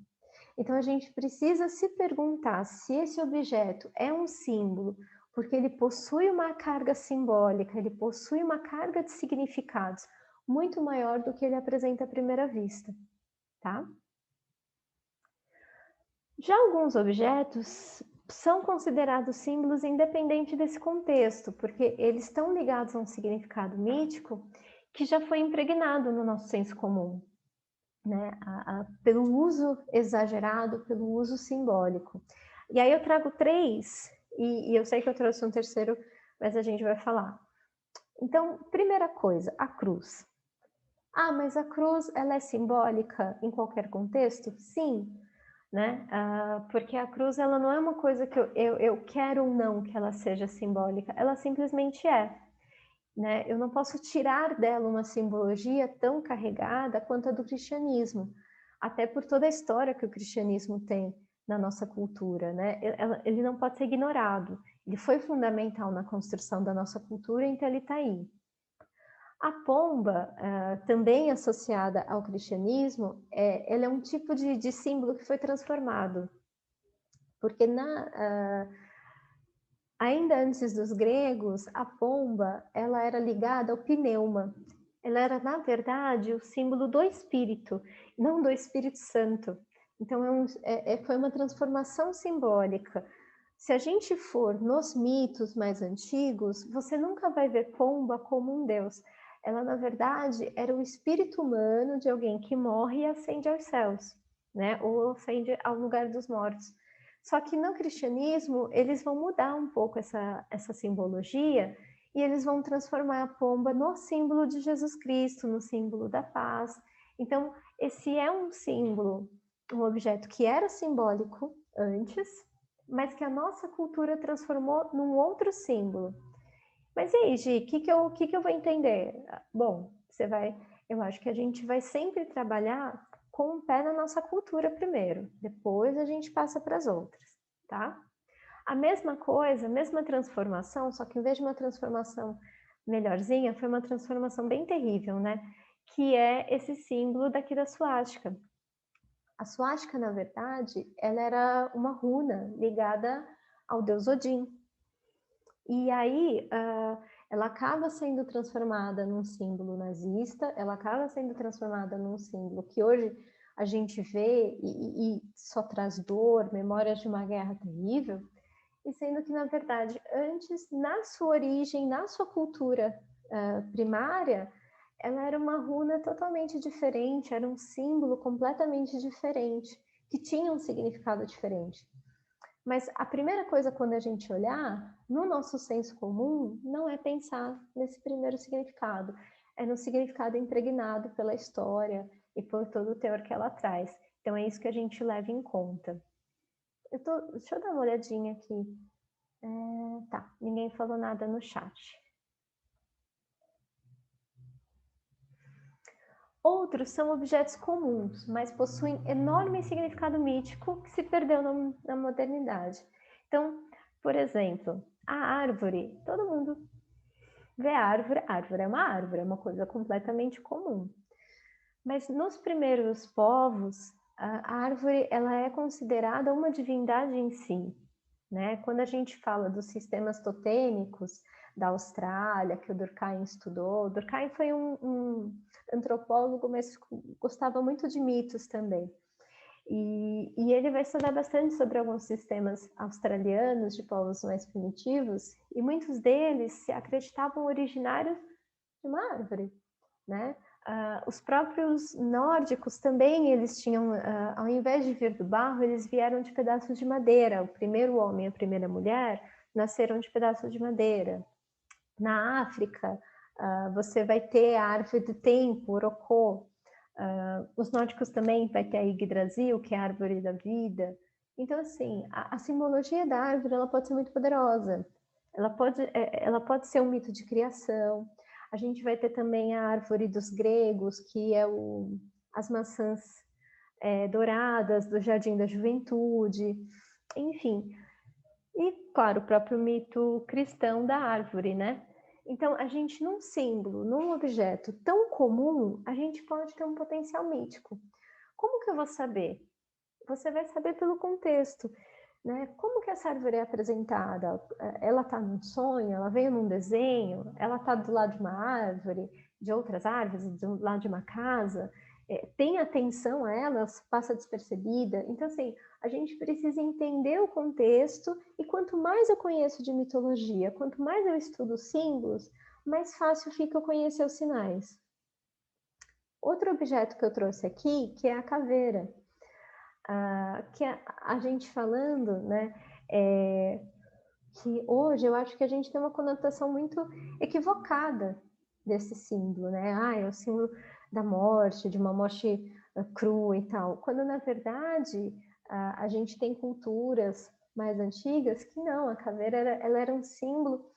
Então a gente precisa se perguntar se esse objeto é um símbolo, porque ele possui uma carga simbólica, ele possui uma carga de significados muito maior do que ele apresenta à primeira vista, tá? Já alguns objetos são considerados símbolos independente desse contexto, porque eles estão ligados a um significado mítico que já foi impregnado no nosso senso comum, né? Pelo uso exagerado, pelo uso simbólico. E aí eu trago 3, e eu sei que eu trouxe um terceiro, mas a gente vai falar. Então, primeira coisa, a cruz. Mas a cruz, ela é simbólica em qualquer contexto? Sim, né? Porque a cruz, ela não é uma coisa que eu quero ou não que ela seja simbólica, ela simplesmente é. Né? Eu não posso tirar dela uma simbologia tão carregada quanto a do cristianismo, até por toda a história que o cristianismo tem na nossa cultura, né? Ele não pode ser ignorado, ele foi fundamental na construção da nossa cultura, então ele está aí. A pomba, também associada ao cristianismo, ela é um tipo de símbolo que foi transformado, porque ainda antes dos gregos, a pomba ela era ligada ao pneuma. Ela era, na verdade, o símbolo do Espírito, não do Espírito Santo. Então, foi uma transformação simbólica. Se a gente for nos mitos mais antigos, você nunca vai ver pomba como um deus. Ela, na verdade, era o espírito humano de alguém que morre e ascende aos céus, né? Ou ascende ao lugar dos mortos. Só que no cristianismo, eles vão mudar um pouco essa simbologia e eles vão transformar a pomba no símbolo de Jesus Cristo, no símbolo da paz. Então, esse é um símbolo, um objeto que era simbólico antes, mas que a nossa cultura transformou num outro símbolo. Mas e aí, Gi, o que eu vou entender? Bom, eu acho que a gente vai sempre trabalhar com um pé na nossa cultura primeiro, depois a gente passa para as outras, tá? A mesma coisa, a mesma transformação, só que em vez de uma transformação melhorzinha, foi uma transformação bem terrível, né? Que é esse símbolo daqui da suástica. A suástica, na verdade, ela era uma runa ligada ao deus Odin. E aí, ela acaba sendo transformada num símbolo nazista, ela acaba sendo transformada num símbolo que hoje a gente vê e só traz dor, memórias de uma guerra terrível, e sendo que, na verdade, antes, na sua origem, na sua cultura primária, ela era uma runa totalmente diferente, era um símbolo completamente diferente, que tinha um significado diferente. Mas a primeira coisa quando a gente olhar, no nosso senso comum, não é pensar nesse primeiro significado, é no significado impregnado pela história e por todo o teor que ela traz. Então é isso que a gente leva em conta. Deixa eu dar uma olhadinha aqui. Tá, ninguém falou nada no chat. Outros são objetos comuns, mas possuem enorme significado mítico que se perdeu na modernidade. Então, por exemplo, a árvore, todo mundo vê a árvore é uma coisa completamente comum. Mas nos primeiros povos, a árvore ela é considerada uma divindade em si, né? Quando a gente fala dos sistemas totêmicos da Austrália, que o Durkheim estudou, Durkheim foi um antropólogo, mas gostava muito de mitos também. E ele vai estudar bastante sobre alguns sistemas australianos de povos mais primitivos, e muitos deles se acreditavam originários de uma árvore, né? Os próprios nórdicos também, eles tinham, ao invés de vir do barro, eles vieram de pedaços de madeira. O primeiro homem e a primeira mulher nasceram de pedaços de madeira. Na África, você vai ter a árvore do tempo, o Orocô. Os nórdicos também vai ter a Yggdrasil, que é a árvore da vida. Então, assim, a simbologia da árvore ela pode ser muito poderosa. Ela pode ser um mito de criação. A gente vai ter também a árvore dos gregos, que é as maçãs douradas do Jardim da Juventude. Enfim. E, claro, o próprio mito cristão da árvore, né? Então, a gente, num símbolo, num objeto tão comum, a gente pode ter um potencial mítico. Como que eu vou saber? Você vai saber pelo contexto, né? Como que essa árvore é apresentada? Ela está num sonho? Ela veio num desenho? Ela está do lado de uma árvore, de outras árvores, do lado de uma casa? Tem atenção a elas? Passa despercebida? Então, assim, a gente precisa entender o contexto, e quanto mais eu conheço de mitologia, quanto mais eu estudo símbolos, mais fácil fica eu conhecer os sinais. Outro objeto que eu trouxe aqui, que é a caveira. Que a gente falando, né, que hoje eu acho que a gente tem uma conotação muito equivocada desse símbolo, né? É o símbolo da morte, de uma morte crua e tal. Quando, na verdade, a gente tem culturas mais antigas que não, a caveira ela era um símbolo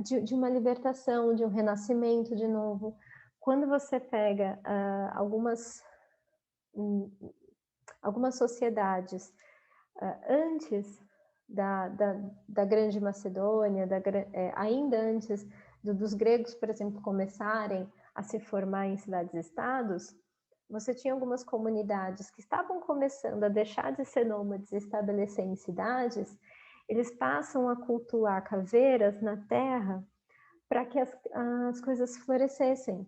de uma libertação, de um renascimento de novo. Quando você pega algumas sociedades antes da Grande Macedônia, ainda antes dos gregos, por exemplo, começarem a se formar em cidades-estados, você tinha algumas comunidades que estavam começando a deixar de ser nômades e estabelecer em cidades. Eles passam a cultuar caveiras na terra para que as coisas florescessem.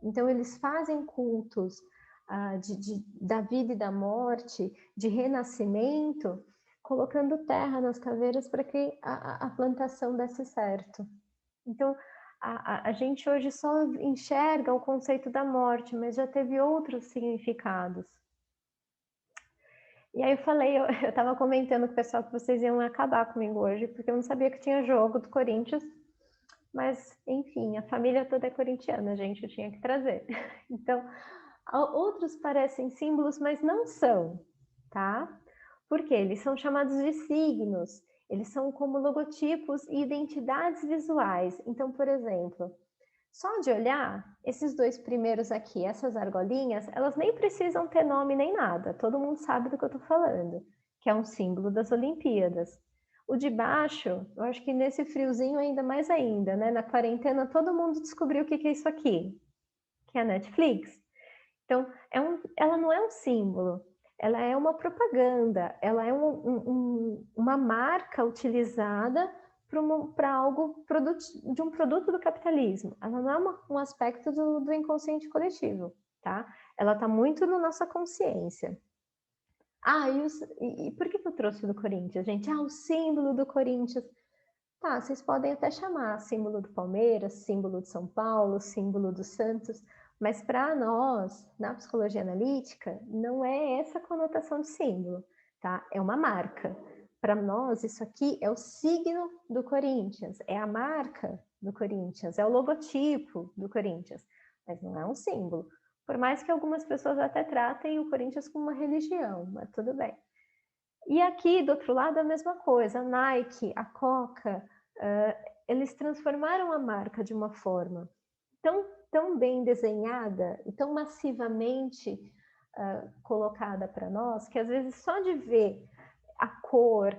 Então, eles fazem cultos da vida e da morte, de renascimento, colocando terra nas caveiras para que a plantação desse certo. Então, a gente hoje só enxerga o conceito da morte, mas já teve outros significados. E aí eu falei, eu estava comentando com o pessoal que vocês iam acabar comigo hoje, porque eu não sabia que tinha jogo do Corinthians, mas, enfim, a família toda é corintiana, gente, eu tinha que trazer. Então, outros parecem símbolos, mas não são, tá? Porque eles são chamados de signos, eles são como logotipos e identidades visuais. Então, por exemplo, só de olhar, esses dois primeiros aqui, essas argolinhas, elas nem precisam ter nome nem nada, todo mundo sabe do que eu estou falando, que é um símbolo das Olimpíadas. O de baixo, eu acho que nesse friozinho ainda mais ainda, né? Na quarentena todo mundo descobriu o que é isso aqui, que é a Netflix. Então, ela não é um símbolo, ela é uma propaganda, ela é uma marca utilizada para algo de um produto do capitalismo. Ela não é um aspecto do inconsciente coletivo, tá? Ela está muito na nossa consciência. E por que eu trouxe do Corinthians, gente? O símbolo do Corinthians. Tá, vocês podem até chamar símbolo do Palmeiras, símbolo de São Paulo, símbolo do Santos, mas para nós, na psicologia analítica, não é essa a conotação de símbolo, tá? É uma marca. Para nós, isso aqui é o signo do Corinthians, é a marca do Corinthians, é o logotipo do Corinthians, mas não é um símbolo. Por mais que algumas pessoas até tratem o Corinthians como uma religião, mas tudo bem. E aqui, do outro lado, a mesma coisa. A Nike, a Coca, eles transformaram a marca de uma forma tão bem desenhada e tão massivamente colocada para nós, que às vezes só de ver a cor,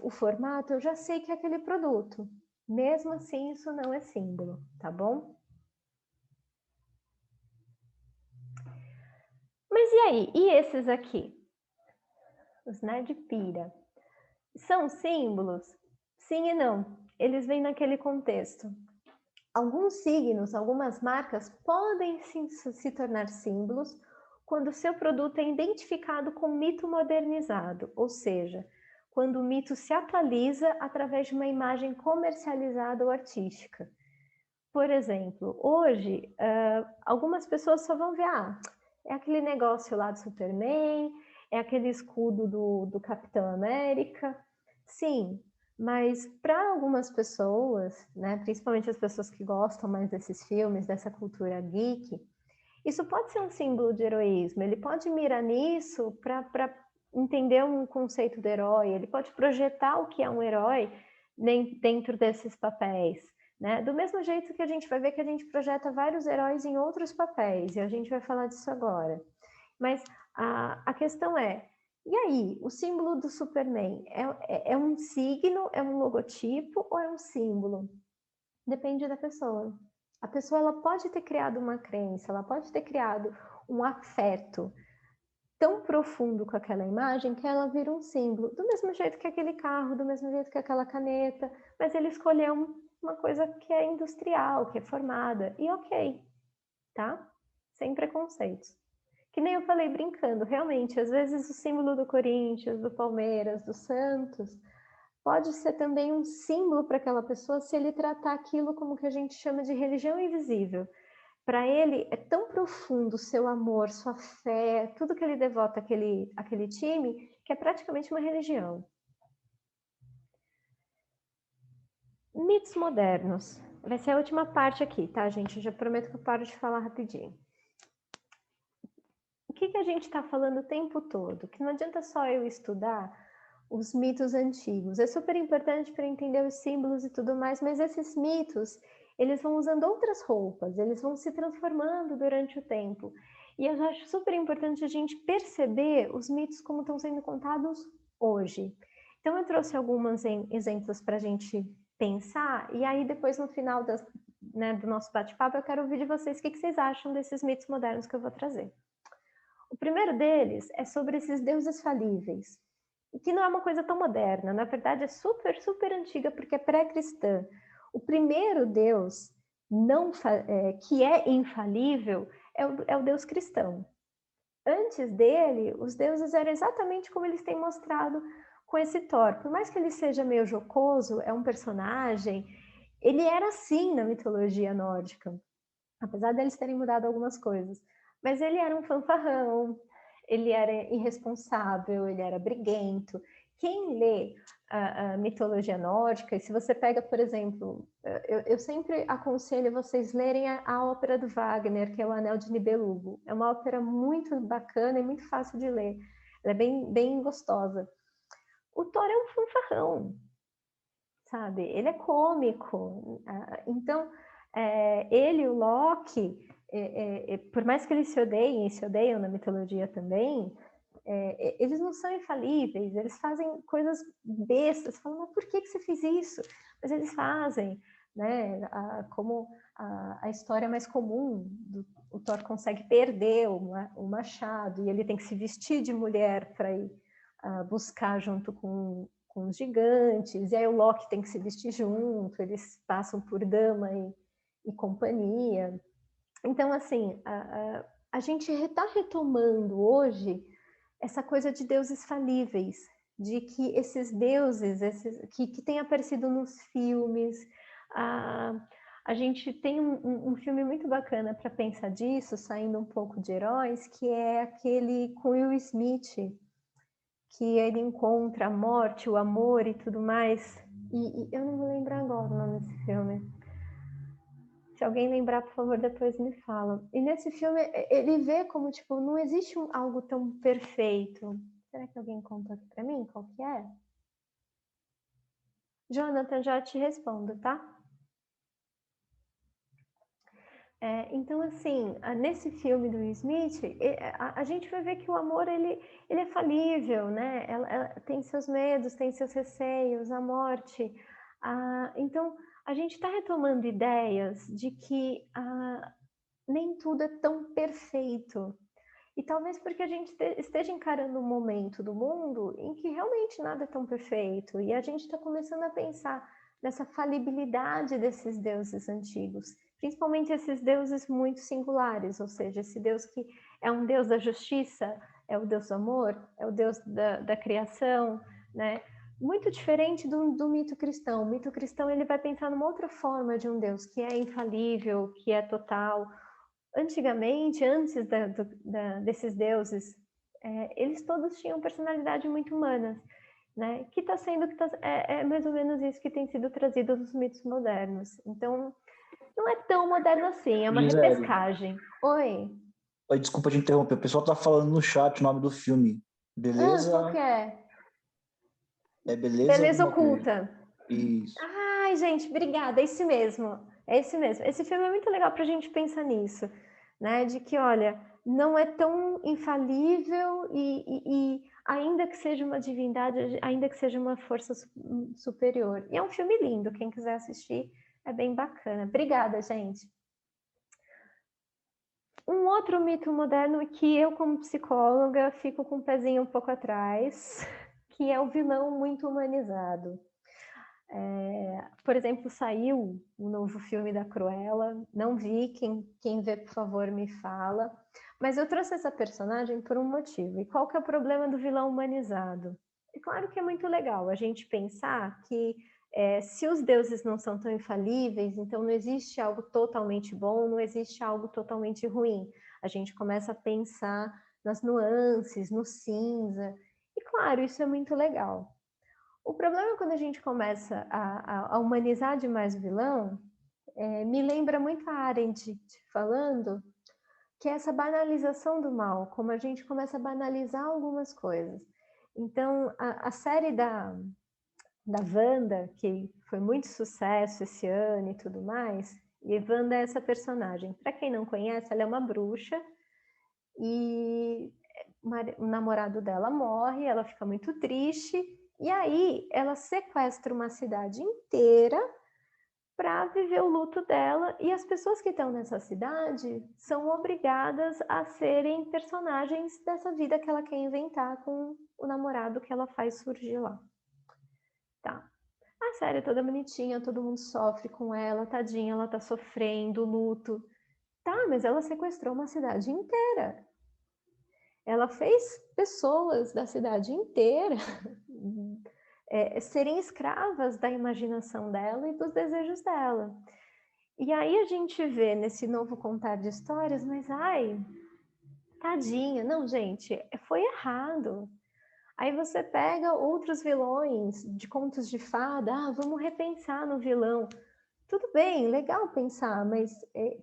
o formato, eu já sei que é aquele produto. Mesmo assim, isso não é símbolo, tá bom? Mas e aí? E esses aqui? Os Nerdpira. São símbolos? Sim e não. Eles vêm naquele contexto. Alguns signos, algumas marcas podem se tornar símbolos quando o seu produto é identificado com mito modernizado, ou seja, quando o mito se atualiza através de uma imagem comercializada ou artística. Por exemplo, hoje, algumas pessoas só vão ver, é aquele negócio lá do Superman, é aquele escudo do Capitão América. Sim, mas para algumas pessoas, né, principalmente as pessoas que gostam mais desses filmes, dessa cultura geek, isso pode ser um símbolo de heroísmo. Ele pode mirar nisso para entender um conceito do herói, ele pode projetar o que é um herói dentro desses papéis. Né? Do mesmo jeito que a gente vai ver que a gente projeta vários heróis em outros papéis, e a gente vai falar disso agora. Mas a questão e aí, o símbolo do Superman é um signo, é um logotipo ou é um símbolo? Depende da pessoa. A pessoa ela pode ter criado uma crença, ela pode ter criado um afeto tão profundo com aquela imagem que ela vira um símbolo, do mesmo jeito que aquele carro, do mesmo jeito que aquela caneta, mas ele escolheu uma coisa que é industrial, que é formada, e ok, tá? Sem preconceitos. Que nem eu falei brincando, realmente, às vezes o símbolo do Corinthians, do Palmeiras, do Santos, pode ser também um símbolo para aquela pessoa se ele tratar aquilo como que a gente chama de religião invisível. Para ele é tão profundo o seu amor, sua fé, tudo que ele devota àquele time, que é praticamente uma religião. Mitos modernos. Vai ser a última parte aqui, tá, gente? Eu já prometo que eu paro de falar rapidinho. O que a gente está falando o tempo todo? Que não adianta só eu estudar os mitos antigos. É super importante para entender os símbolos e tudo mais, mas esses mitos, eles vão usando outras roupas, eles vão se transformando durante o tempo. E eu acho super importante a gente perceber os mitos como estão sendo contados hoje. Então, eu trouxe alguns exemplos para a gente pensar, e aí depois no final do nosso bate-papo eu quero ouvir de vocês o que vocês acham desses mitos modernos que eu vou trazer. O primeiro deles é sobre esses deuses falíveis, e que não é uma coisa tão moderna, na verdade é super, super antiga, porque é pré-cristã. O primeiro Deus que é infalível é o Deus cristão. Antes dele, os deuses eram exatamente como eles têm mostrado com esse Thor. Por mais que ele seja meio jocoso, é um personagem, ele era assim na mitologia nórdica, apesar deles terem mudado algumas coisas. Mas ele era um fanfarrão, ele era irresponsável, ele era briguento. Quem lê a mitologia nórdica, e se você pega, por exemplo, eu sempre aconselho vocês lerem a ópera do Wagner, que é o Anel de Nibelungo. É uma ópera muito bacana e muito fácil de ler. Ela é bem, bem gostosa. O Thor é um fanfarrão, sabe? Ele é cômico. Então, ele e o Loki, por mais que eles se odeiem e se odeiam na mitologia também, eles não são infalíveis, eles fazem coisas bestas, falam, mas por que você fez isso? Mas eles fazem. né? Como a história mais comum, o Thor consegue perder o machado e ele tem que se vestir de mulher para ir buscar junto com os gigantes, e aí o Loki tem que se vestir junto, eles passam por dama e companhia. Então, assim, a gente está retomando hoje essa coisa de deuses falíveis, de que esses deuses que têm aparecido nos filmes, a gente tem um filme muito bacana para pensar disso, saindo um pouco de heróis, que é aquele com Will Smith, que ele encontra a morte, o amor e tudo mais. E eu não vou lembrar agora o nome desse filme. Se alguém lembrar, por favor, depois me fala. E nesse filme, ele vê como, tipo, não existe algo tão perfeito. Será que alguém conta aqui pra mim qual que é? Jonathan, já te respondo, tá? Então, assim, nesse filme do Will Smith, a gente vai ver que o amor, ele é falível, né? Ela tem seus medos, tem seus receios, a morte. Então, a gente está retomando ideias de que nem tudo é tão perfeito. E talvez porque a gente esteja encarando um momento do mundo em que realmente nada é tão perfeito. E a gente está começando a pensar nessa falibilidade desses deuses antigos, principalmente esses deuses muito singulares, ou seja, esse Deus que é um Deus da justiça, é o Deus do amor, é o Deus da criação, né? Muito diferente do mito cristão. O mito cristão, ele vai pensar numa outra forma de um Deus que é infalível, que é total. Antigamente, antes desses deuses, eles todos tinham personalidade muito humanas, né? Que está sendo é mais ou menos isso que tem sido trazido nos mitos modernos. Então, não é tão moderno assim, é uma Gisele. repescagem. Oi. Oi, desculpa te interromper. O pessoal tá falando no chat o nome do filme. Beleza? Qual que é? É Beleza? Beleza Oculta. Isso. Ai, gente, obrigada. É esse mesmo. É esse mesmo. Esse filme é muito legal para a gente pensar nisso, né? De que, olha, não é tão infalível e ainda que seja uma divindade, ainda que seja uma força superior. E é um filme lindo. Quem quiser assistir, é bem bacana. Obrigada, gente. Um outro mito moderno que eu, como psicóloga, fico com o pezinho um pouco atrás, que é o vilão muito humanizado. Por exemplo, saiu o novo filme da Cruella, não vi, quem vê, por favor, me fala. Mas eu trouxe essa personagem por um motivo. E qual que é o problema do vilão humanizado? É claro que é muito legal a gente pensar que se os deuses não são tão infalíveis, então não existe algo totalmente bom, não existe algo totalmente ruim. A gente começa a pensar nas nuances, no cinza. E claro, isso é muito legal. O problema é quando a gente começa a humanizar demais o vilão, me lembra muito a Arendt falando que é essa banalização do mal, como a gente começa a banalizar algumas coisas. Então, a série da Wanda, que foi muito sucesso esse ano e tudo mais, e Wanda é essa personagem. Para quem não conhece, ela é uma bruxa e o namorado dela morre, ela fica muito triste, e aí ela sequestra uma cidade inteira para viver o luto dela, e as pessoas que estão nessa cidade são obrigadas a serem personagens dessa vida que ela quer inventar com o namorado que ela faz surgir lá. Tá. A série é toda bonitinha, todo mundo sofre com ela, tadinha, ela tá sofrendo, luto. Tá, mas ela sequestrou uma cidade inteira. Ela fez pessoas da cidade inteira serem escravas da imaginação dela e dos desejos dela. E aí a gente vê nesse novo contar de histórias, mas ai, tadinha. Não, gente, foi errado. Aí você pega outros vilões de contos de fada, vamos repensar no vilão. Tudo bem, legal pensar, mas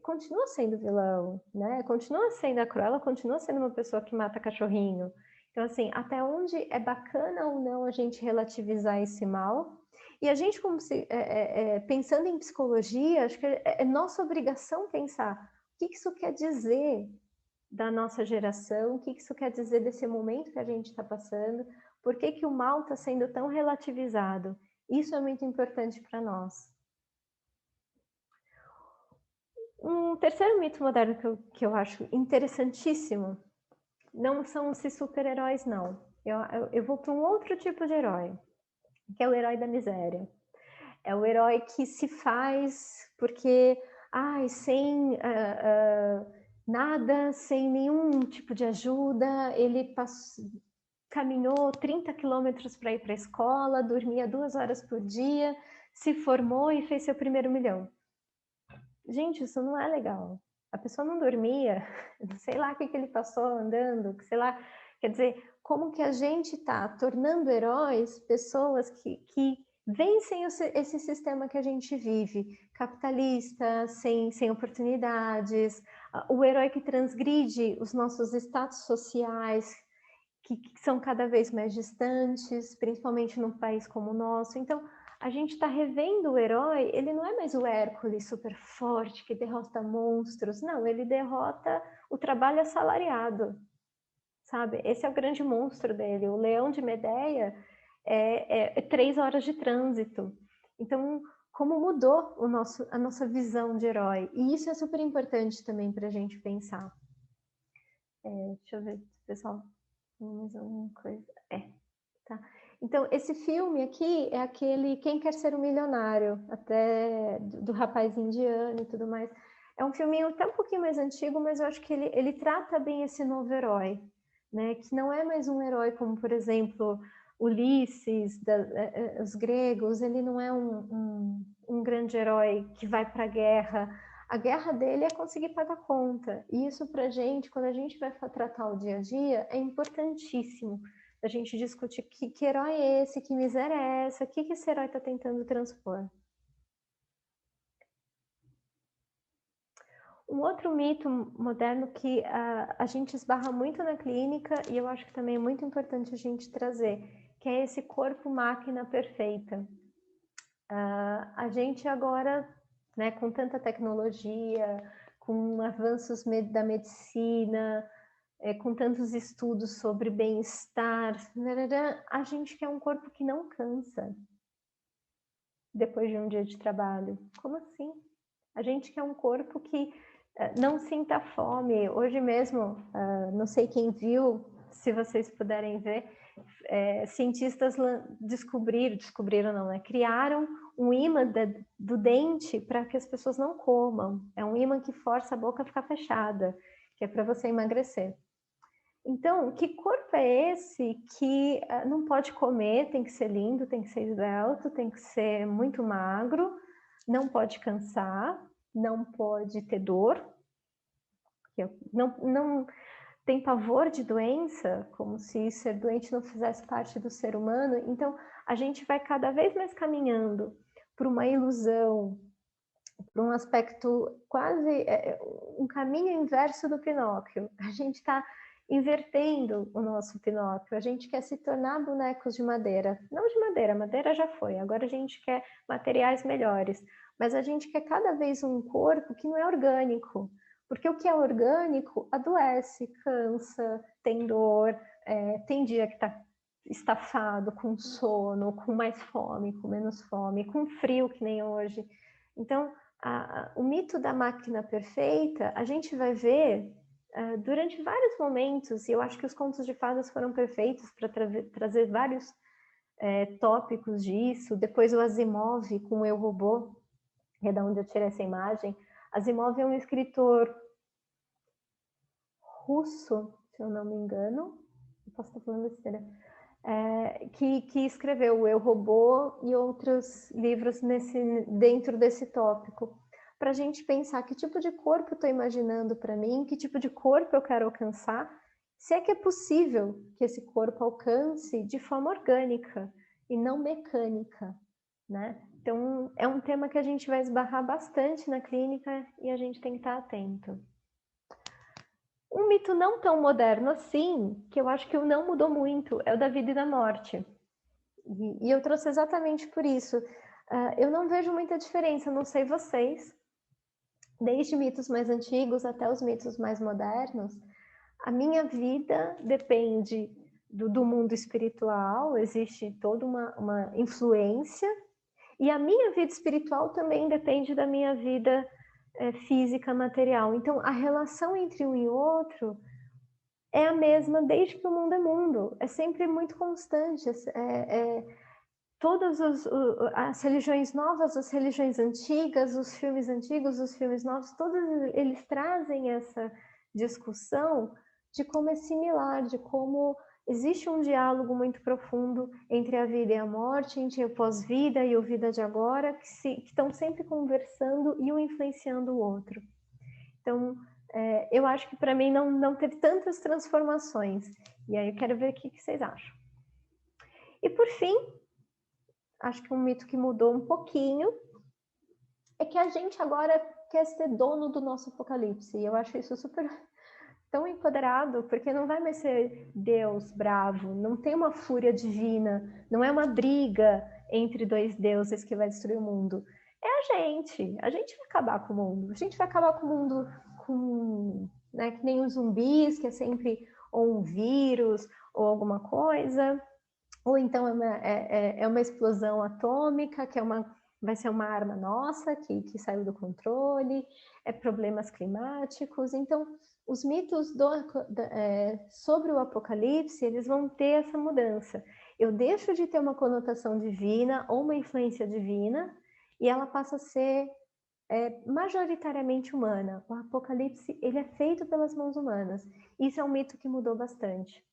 continua sendo vilão, né? Continua sendo a Cruella, continua sendo uma pessoa que mata cachorrinho. Então, assim, até onde é bacana ou não a gente relativizar esse mal? E a gente, como pensando em psicologia, acho que é nossa obrigação pensar o que isso quer dizer da nossa geração, o que isso quer dizer desse momento que a gente está passando, por que o mal está sendo tão relativizado. Isso é muito importante para nós. Um terceiro mito moderno que eu acho interessantíssimo não são esses super-heróis, não. Eu vou para um outro tipo de herói, que é o herói da miséria. É o herói que se faz porque, sem nada, sem nenhum tipo de ajuda, ele caminhou 30 quilômetros para ir para a escola, dormia 2 horas por dia, se formou e fez seu primeiro milhão. Gente, isso não é legal. A pessoa não dormia, sei lá o que ele passou andando, sei lá. Quer dizer, como que a gente está tornando heróis pessoas que vencem esse sistema que a gente vive, capitalista, sem oportunidades, o herói que transgride os nossos status sociais, que são cada vez mais distantes, principalmente num país como o nosso. Então, a gente está revendo o herói, ele não é mais o Hércules super forte, que derrota monstros. Não, ele derrota o trabalho assalariado, sabe? Esse é o grande monstro dele. O leão de Medeia é 3 horas de trânsito. Então, como mudou a nossa visão de herói? E isso é super importante também para a gente pensar. Deixa eu ver, pessoal. Mais alguma coisa? Tá. Então, esse filme aqui é aquele Quem Quer Ser um Milionário, até do rapaz indiano e tudo mais. É um filminho até um pouquinho mais antigo, mas eu acho que ele trata bem esse novo herói, né? Que não é mais um herói como, por exemplo, Ulisses, os gregos. Ele não é um grande herói que vai para a guerra. A guerra dele é conseguir pagar conta. E isso pra gente, quando a gente vai tratar o dia a dia, é importantíssimo. A gente discutir que herói é esse, que miséria é essa, o que esse herói está tentando transpor. Um outro mito moderno que a gente esbarra muito na clínica, e eu acho que também é muito importante a gente trazer, que é esse corpo-máquina perfeita. A gente agora, né, com tanta tecnologia, com avanços da medicina, com tantos estudos sobre bem-estar, a gente quer um corpo que não cansa depois de um dia de trabalho. Como assim? A gente quer um corpo que não sinta fome. Hoje mesmo, não sei quem viu, se vocês puderem ver, cientistas descobriram não, né? Criaram um imã do dente para que as pessoas não comam. É um imã que força a boca a ficar fechada, que é para você emagrecer. Então, que corpo é esse que não pode comer, tem que ser lindo, tem que ser esbelto, tem que ser muito magro, não pode cansar, não pode ter dor, não tem pavor de doença, como se ser doente não fizesse parte do ser humano. Então, a gente vai cada vez mais caminhando por uma ilusão, por um aspecto quase um caminho inverso do Pinóquio. A gente está invertendo o nosso Pinóquio. A gente quer se tornar bonecos de madeira. Não de madeira, madeira já foi. Agora a gente quer materiais melhores. Mas a gente quer cada vez um corpo que não é orgânico. Porque o que é orgânico adoece, cansa, tem dor, tem dia que está estafado, com sono, com mais fome, com menos fome, com frio que nem hoje. Então, o mito da máquina perfeita, a gente vai ver durante vários momentos, e eu acho que os contos de fadas foram perfeitos para trazer vários tópicos disso. Depois o Asimov com o Eu, Robô, é da onde eu tirei essa imagem. Asimov é um escritor russo, se eu não me engano, eu posso estar falando besteira, que escreveu o Eu, Robô e outros livros dentro desse tópico, para a gente pensar que tipo de corpo eu estou imaginando para mim, que tipo de corpo eu quero alcançar, se é que é possível que esse corpo alcance de forma orgânica e não mecânica, né? Então, é um tema que a gente vai esbarrar bastante na clínica e a gente tem que estar atento. Um mito não tão moderno assim, que eu acho que não mudou muito, é o da vida e da morte. E eu trouxe exatamente por isso. Eu não vejo muita diferença, não sei vocês, desde mitos mais antigos até os mitos mais modernos, a minha vida depende do mundo espiritual, existe toda uma influência, e a minha vida espiritual também depende da minha vida física, material. Então, a relação entre um e outro é a mesma desde que o mundo é mundo. É sempre muito constante. Todas as religiões novas, as religiões antigas, os filmes antigos, os filmes novos, todos eles trazem essa discussão de como é similar, de como existe um diálogo muito profundo entre a vida e a morte, entre o pós-vida e o vida de agora, que estão sempre conversando e um influenciando o outro. Então, eu acho que para mim não teve tantas transformações. E aí eu quero ver o que vocês acham. E por fim, acho que um mito que mudou um pouquinho é que a gente agora quer ser dono do nosso apocalipse. E eu acho isso super tão empoderado, porque não vai mais ser Deus bravo, não tem uma fúria divina, não é uma briga entre dois deuses que vai destruir o mundo. É a gente vai acabar com o mundo. A gente vai acabar com o mundo que nem os zumbis, que é sempre ou um vírus ou alguma coisa, ou então é uma explosão atômica, que vai ser uma arma nossa, que saiu do controle, problemas climáticos. Então, os mitos sobre o apocalipse, eles vão ter essa mudança. Eu deixo de ter uma conotação divina ou uma influência divina, e ela passa a ser majoritariamente humana. O apocalipse, ele é feito pelas mãos humanas. Isso é um mito que mudou bastante.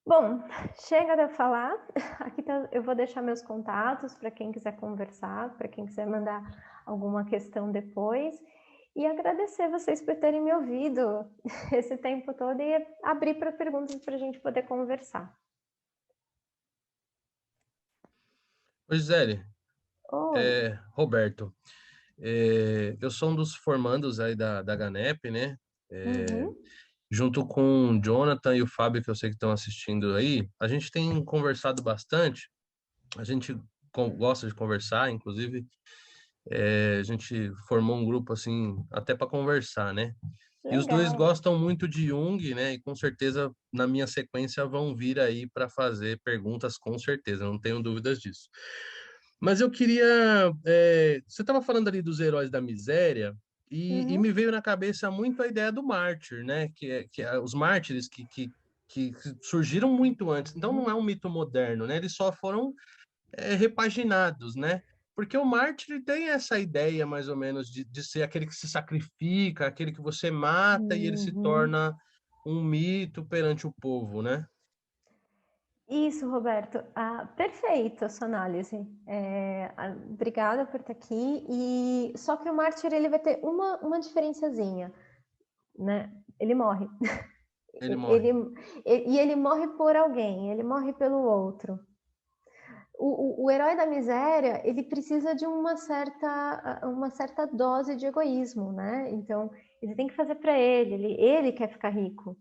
Bom, chega de eu falar. Aqui eu vou deixar meus contatos para quem quiser conversar, para quem quiser mandar alguma questão depois. E agradecer vocês por terem me ouvido esse tempo todo e abrir para perguntas para a gente poder conversar. Oi, Gisele. Oi. Roberto. Eu sou um dos formandos aí da GANEP, né? Junto com o Jonathan e o Fábio, que eu sei que estão assistindo aí, a gente tem conversado bastante, a gente gosta de conversar, inclusive, a gente formou um grupo, assim, até para conversar, né? Legal. E os dois gostam muito de Jung, né? E com certeza, na minha sequência, vão vir aí para fazer perguntas, com certeza, não tenho dúvidas disso. Mas eu queria... você estava falando ali dos heróis da miséria, e me veio na cabeça muito a ideia do mártir, né? Que os mártires que surgiram muito antes. Então, não é um mito moderno, né? Eles só foram repaginados, né? Porque o mártir tem essa ideia, mais ou menos, de ser aquele que se sacrifica, aquele que você mata e ele se torna um mito perante o povo, né? Isso, Roberto. Perfeito a sua análise. Obrigada por estar aqui. Só que o mártir ele vai ter uma diferenciazinha, né? Ele morre. Ele morre. E ele morre por alguém, ele morre pelo outro. O herói da miséria, ele precisa de uma certa dose de egoísmo, né? Então, ele tem que fazer para ele quer ficar rico.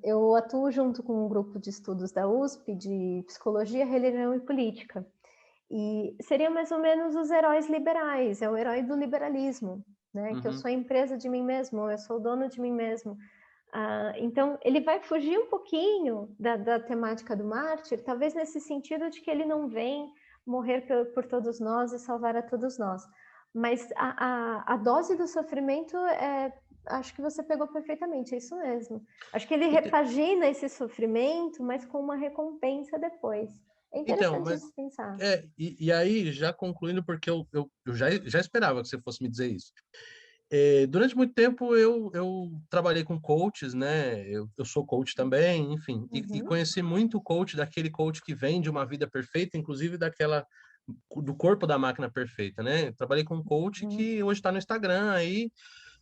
Eu atuo junto com um grupo de estudos da USP de psicologia, religião e política. E seria mais ou menos os heróis liberais, é o herói do liberalismo, né? Que eu sou a empresa de mim mesmo, eu sou o dono de mim mesmo. Então, ele vai fugir um pouquinho da temática do mártir, talvez nesse sentido de que ele não vem morrer por todos nós e salvar a todos nós. Mas a dose do sofrimento, acho que você pegou perfeitamente, é isso mesmo. Acho que ele repagina esse sofrimento, mas com uma recompensa depois. É interessante isso pensar. E aí, já concluindo, porque eu já esperava que você fosse me dizer isso. Durante muito tempo eu trabalhei com coaches, né? Eu sou coach também, enfim, e conheci muito coach, daquele coach que vem de uma vida perfeita, inclusive do corpo da máquina perfeita, né? Eu trabalhei com um coach que hoje está no Instagram aí,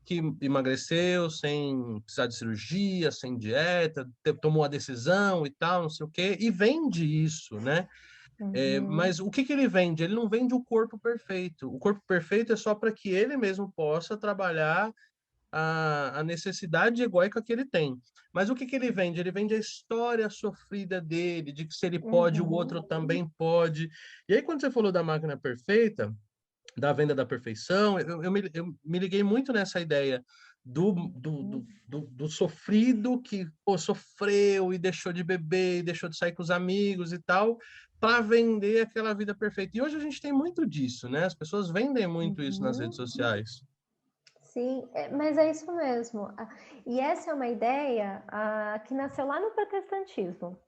que emagreceu sem precisar de cirurgia, sem dieta, tomou a decisão e tal, não sei o quê, e vende isso, né? Mas o que ele vende? Ele não vende o corpo perfeito. O corpo perfeito é só para que ele mesmo possa trabalhar a necessidade egóica que ele tem. Mas o que ele vende? Ele vende a história sofrida dele, de que se ele pode, o outro também pode. E aí, quando você falou da máquina perfeita, da venda da perfeição, eu me liguei muito nessa ideia do sofrido que sofreu e deixou de beber, e deixou de sair com os amigos e tal, para vender aquela vida perfeita. E hoje a gente tem muito disso, né? As pessoas vendem muito isso nas redes sociais. Sim, mas é isso mesmo. E essa é uma ideia que nasceu lá no protestantismo,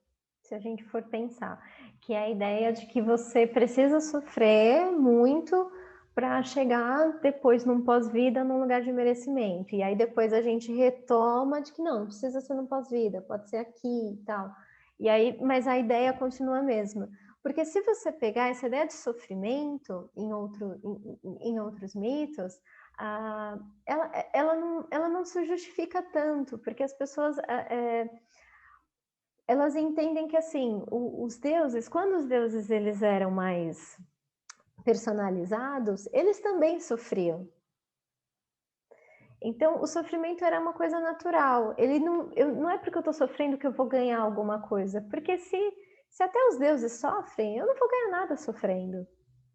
se a gente for pensar, que é a ideia de que você precisa sofrer muito para chegar depois num pós-vida num lugar de merecimento. E aí depois a gente retoma de que não precisa ser no pós-vida, pode ser aqui e tal. E aí, mas a ideia continua a mesma. Porque se você pegar essa ideia de sofrimento em outros mitos, ela não se justifica tanto, porque as pessoas elas entendem que assim, os deuses, quando os deuses eles eram mais personalizados, eles também sofriam. Então, o sofrimento era uma coisa natural. Não é porque eu estou sofrendo que eu vou ganhar alguma coisa, porque se até os deuses sofrem, eu não vou ganhar nada sofrendo.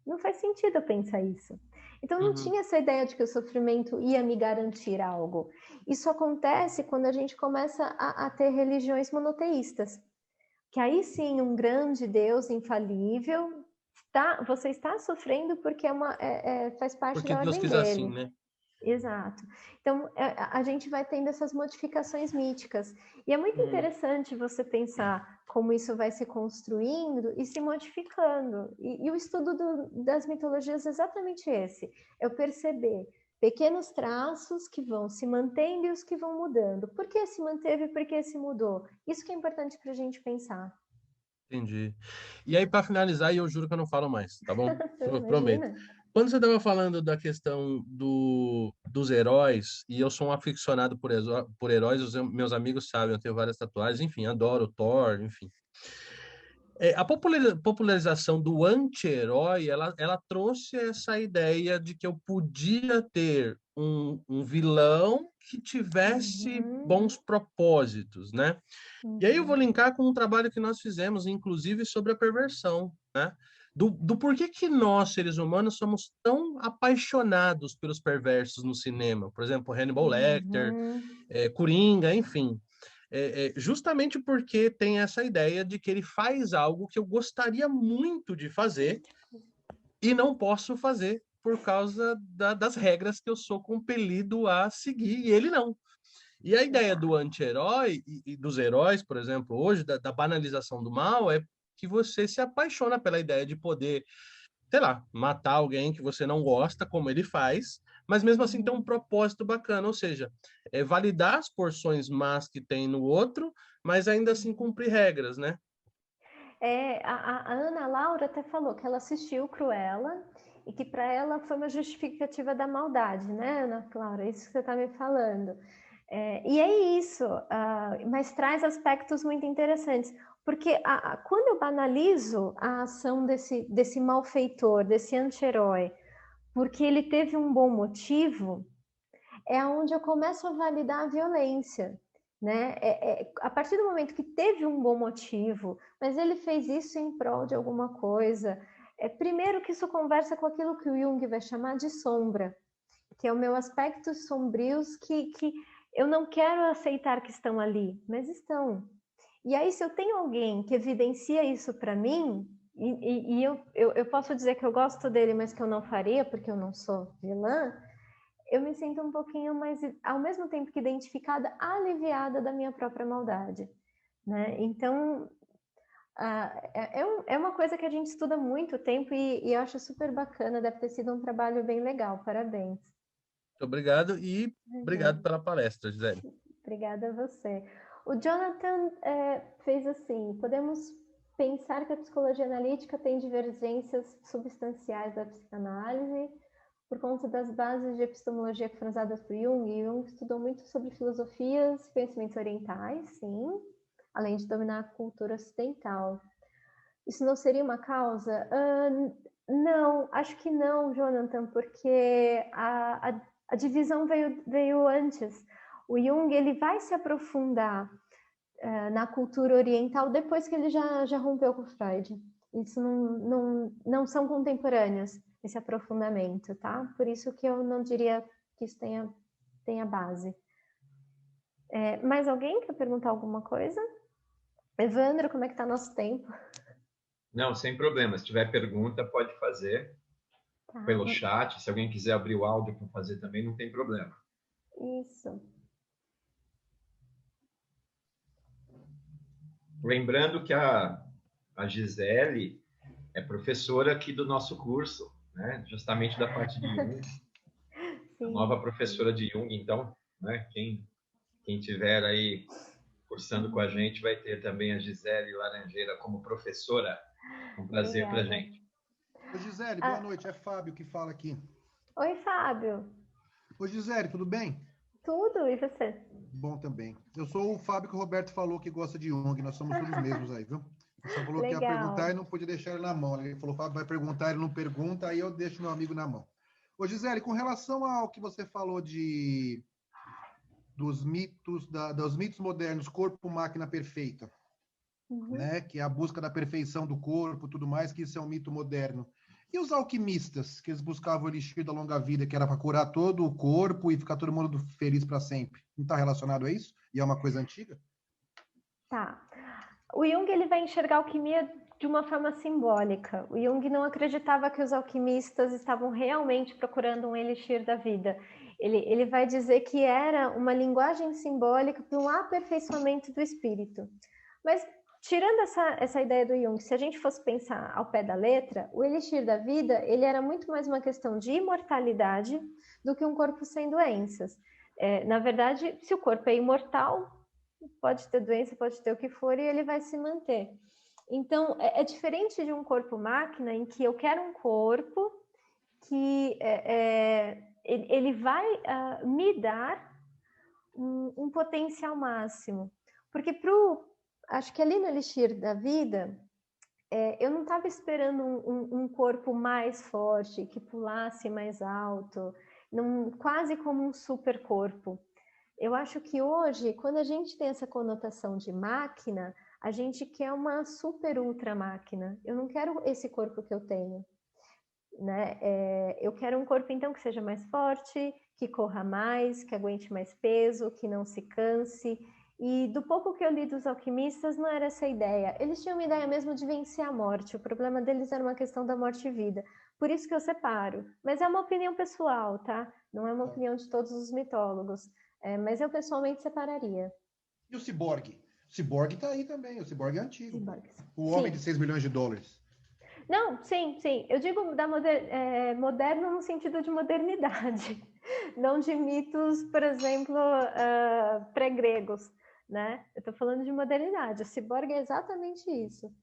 Não faz sentido eu pensar isso. Então, não tinha essa ideia de que o sofrimento ia me garantir algo. Isso acontece quando a gente começa a ter religiões monoteístas. Que aí sim, um grande Deus infalível, você está sofrendo porque faz parte Porque da Deus ordem quis dele. assim, né? Exato. Então, a gente vai tendo essas modificações míticas. E é muito interessante você pensar como isso vai se construindo e se modificando. E o estudo das mitologias é exatamente esse. É eu perceber pequenos traços que vão se mantendo e os que vão mudando. Por que se manteve e por que se mudou? Isso que é importante para a gente pensar. Entendi. E aí, para finalizar, e eu juro que eu não falo mais, tá bom? Prometo. Imagina. Quando você estava falando da questão dos heróis, e eu sou um aficionado por heróis, os meus amigos sabem, eu tenho várias tatuagens, enfim, adoro Thor, enfim. A popularização do anti-herói, ela trouxe essa ideia de que eu podia ter um vilão que tivesse bons propósitos, né? E aí eu vou linkar com um trabalho que nós fizemos, inclusive, sobre a perversão, né? Do porquê que nós, seres humanos, somos tão apaixonados pelos perversos no cinema. Por exemplo, Hannibal Lecter, Coringa, enfim. Justamente porque tem essa ideia de que ele faz algo que eu gostaria muito de fazer e não posso fazer por causa das regras que eu sou compelido a seguir, e ele não. E a ideia do anti-herói e dos heróis, por exemplo, hoje, da banalização do mal, é que você se apaixona pela ideia de poder, sei lá, matar alguém que você não gosta, como ele faz, mas mesmo assim ter um propósito bacana, ou seja, validar as porções más que tem no outro, mas ainda assim cumprir regras, né? A Ana Laura até falou que ela assistiu Cruella e que para ela foi uma justificativa da maldade, né, Ana Laura? Isso que você está me falando. E é isso, mas traz aspectos muito interessantes, porque quando eu banalizo a ação desse malfeitor, desse anti-herói, porque ele teve um bom motivo, é onde eu começo a validar a violência. Né? A partir do momento que teve um bom motivo, mas ele fez isso em prol de alguma coisa, primeiro que isso conversa com aquilo que o Jung vai chamar de sombra, que é o meu aspectos sombrios que eu não quero aceitar que estão ali, mas estão. E aí, se eu tenho alguém que evidencia isso para mim, e eu posso dizer que eu gosto dele, mas que eu não faria, porque eu não sou vilã, eu me sinto um pouquinho mais, ao mesmo tempo que identificada, aliviada da minha própria maldade. Né? Então, é uma coisa que a gente estuda muito tempo e eu acho super bacana, deve ter sido um trabalho bem legal, parabéns. Obrigado e obrigado pela palestra, Gisele. Obrigada a você. O Jonathan fez assim, podemos pensar que a psicologia analítica tem divergências substanciais da psicanálise por conta das bases de epistemologia que foram usadas por Jung. Jung estudou muito sobre filosofias e conhecimentos orientais, sim, além de dominar a cultura ocidental. Isso não seria uma causa? Não, acho que não, Jonathan, porque a divisão veio antes. O Jung ele vai se aprofundar na cultura oriental depois que ele já rompeu com Freud. Isso não são contemporâneos, esse aprofundamento, tá? Por isso que eu não diria que isso tenha tem a base. Mais alguém quer perguntar alguma coisa? Evandro, como é que está nosso tempo? Não, sem problema. Se tiver pergunta, pode fazer pelo chat. Se alguém quiser abrir o áudio para fazer também, não tem problema. Isso. Lembrando que a Gisele é professora aqui do nosso curso, né? Justamente da parte de Jung. A nova professora de Jung, então, né? Quem tiver aí cursando com a gente vai ter também a Gisele Laranjeira como professora. Um prazer para a gente. Ô, Gisele, boa noite. É Fábio que fala aqui. Oi, Fábio. Ô, Gisele, tudo bem? Tudo, e você? Bom também. Eu sou o Fábio que o Roberto falou que gosta de Jung. Nós somos todos mesmos aí, viu? Ele só falou que ia perguntar e não podia deixar ele na mão. Ele falou, Fábio vai perguntar, ele não pergunta, aí eu deixo meu amigo na mão. Ô, Gisele, com relação ao que você falou dos mitos modernos, corpo-máquina perfeita, né? Que é a busca da perfeição do corpo, tudo mais, que isso é um mito moderno. E os alquimistas, que eles buscavam o elixir da longa vida, que era para curar todo o corpo e ficar todo mundo feliz para sempre. Não está relacionado a isso? E é uma coisa antiga? Tá. O Jung ele vai enxergar a alquimia de uma forma simbólica. O Jung não acreditava que os alquimistas estavam realmente procurando um elixir da vida. Ele vai dizer que era uma linguagem simbólica para um aperfeiçoamento do espírito. Mas, tirando essa ideia do Jung, se a gente fosse pensar ao pé da letra, o elixir da vida ele era muito mais uma questão de imortalidade do que um corpo sem doenças. Na verdade, se o corpo é imortal, pode ter doença, pode ter o que for, e ele vai se manter. Então, é diferente de um corpo-máquina, em que eu quero um corpo que ele vai me dar um potencial máximo. Porque acho que ali no Elixir da Vida, eu não estava esperando um corpo mais forte, que pulasse mais alto, quase como um super corpo. Eu acho que hoje, quando a gente tem essa conotação de máquina, a gente quer uma super ultra máquina. Eu não quero esse corpo que eu tenho, né? Eu quero um corpo, então, que seja mais forte, que corra mais, que aguente mais peso, que não se canse. E do pouco que eu li dos alquimistas, não era essa a ideia. Eles tinham uma ideia mesmo de vencer a morte. O problema deles era uma questão da morte e vida. Por isso que eu separo. Mas é uma opinião pessoal, tá? Não é uma opinião de todos os mitólogos. Mas eu pessoalmente separaria. E o ciborgue? O ciborgue está aí também. O ciborgue é antigo. Ciborgues. O homem de 6 milhões de dólares. Não, sim. Eu digo moderno no sentido de modernidade. Não de mitos, por exemplo, pré-gregos. Né? Eu estou falando de modernidade. O ciborgue é exatamente isso.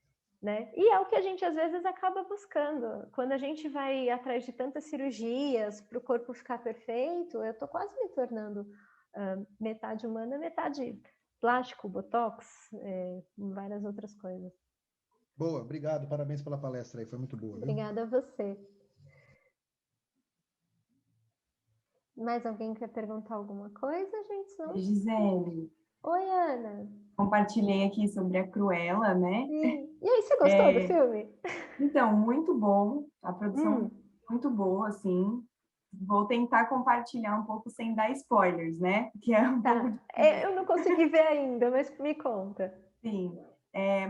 Né? E é o que a gente às vezes acaba buscando. Quando a gente vai atrás de tantas cirurgias para o corpo ficar perfeito, eu estou quase me tornando metade humana, metade plástico, botox, várias outras coisas. Boa, obrigado, parabéns pela palestra aí, foi muito boa. Obrigada a você. Mais alguém quer perguntar alguma coisa, gente? Não? Gisele. Oi, Ana. Compartilhei aqui sobre a Cruella, né? Sim. E aí, você gostou do filme? Então, muito bom. A produção muito boa, assim. Vou tentar compartilhar um pouco sem dar spoilers, né? Que é um pouco... Eu não consegui ver ainda, mas me conta. Sim.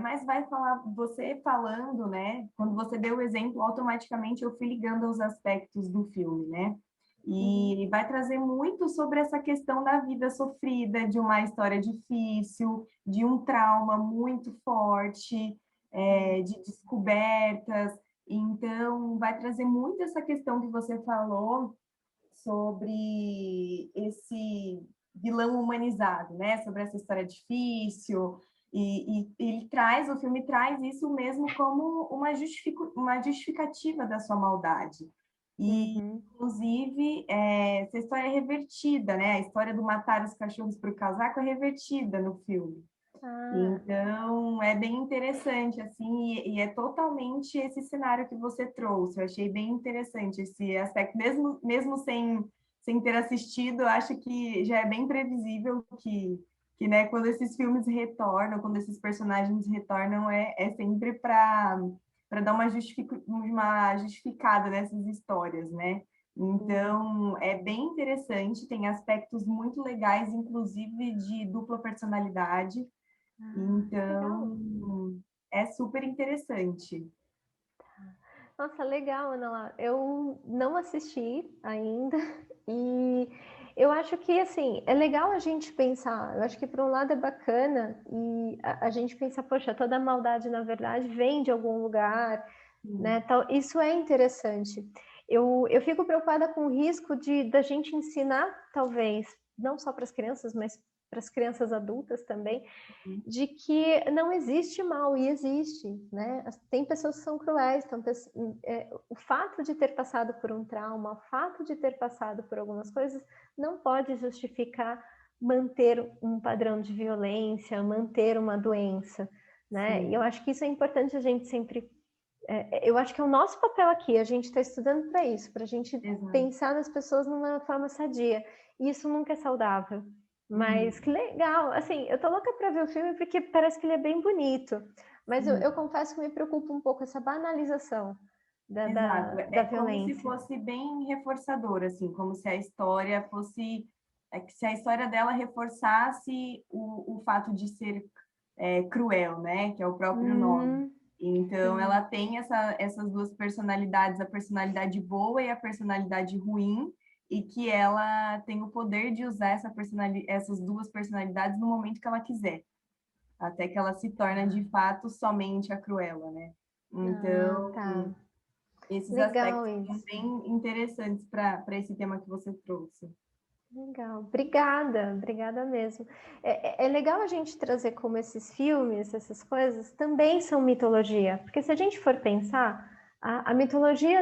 Mas vai falar, você falando, né? Quando você deu o exemplo, automaticamente eu fui ligando aos aspectos do filme, né? E vai trazer muito sobre essa questão da vida sofrida, de uma história difícil, de um trauma muito forte, de descobertas. Então, vai trazer muito essa questão que você falou sobre esse vilão humanizado, né? Sobre essa história difícil. E o filme traz isso mesmo como uma justificativa da sua maldade. E, inclusive, essa história é revertida, né? A história do matar os cachorros para o casaco é revertida no filme. Então, é bem interessante, assim, e é totalmente esse cenário que você trouxe. Eu achei bem interessante esse aspecto, mesmo sem ter assistido, eu acho que já é bem previsível que né, quando esses filmes retornam, quando esses personagens retornam, é sempre para dar uma justificada nessas histórias, né? Então, é bem interessante, tem aspectos muito legais, inclusive de dupla personalidade. Então, é super interessante. Nossa, legal, Ana Laura. Eu não assisti ainda e eu acho que, assim, é legal a gente pensar. Eu acho que, por um lado, é bacana e a gente pensa, poxa, toda a maldade, na verdade, vem de algum lugar, né? Isso é interessante. Eu fico preocupada com o risco da gente ensinar, talvez, não só para as crianças, mas para as crianças adultas também, de que não existe mal, e existe, né? Tem pessoas que são cruéis, então, o fato de ter passado por um trauma, o fato de ter passado por algumas coisas, não pode justificar manter um padrão de violência, manter uma doença, né? E eu acho que isso é importante a gente sempre... eu acho que é o nosso papel aqui, a gente está estudando para isso, para a gente pensar nas pessoas numa forma sadia, e isso nunca é saudável. Mas que legal, assim, eu tô louca para ver o filme porque parece que ele é bem bonito, mas eu confesso que me preocupa um pouco essa banalização da violência. Como se fosse bem reforçador, assim, como se a história fosse... se a história dela reforçasse o fato de ser cruel, né? Que é o próprio nome. Então, ela tem essas duas personalidades, a personalidade boa e a personalidade ruim, e que ela tem o poder de usar essas duas personalidades no momento que ela quiser, até que ela se torna, de fato, somente a Cruella, né? Então, esses legal aspectos são bem interessantes para esse tema que você trouxe. Legal, obrigada mesmo. É legal a gente trazer como esses filmes, essas coisas, também são mitologia, porque se a gente for pensar, a mitologia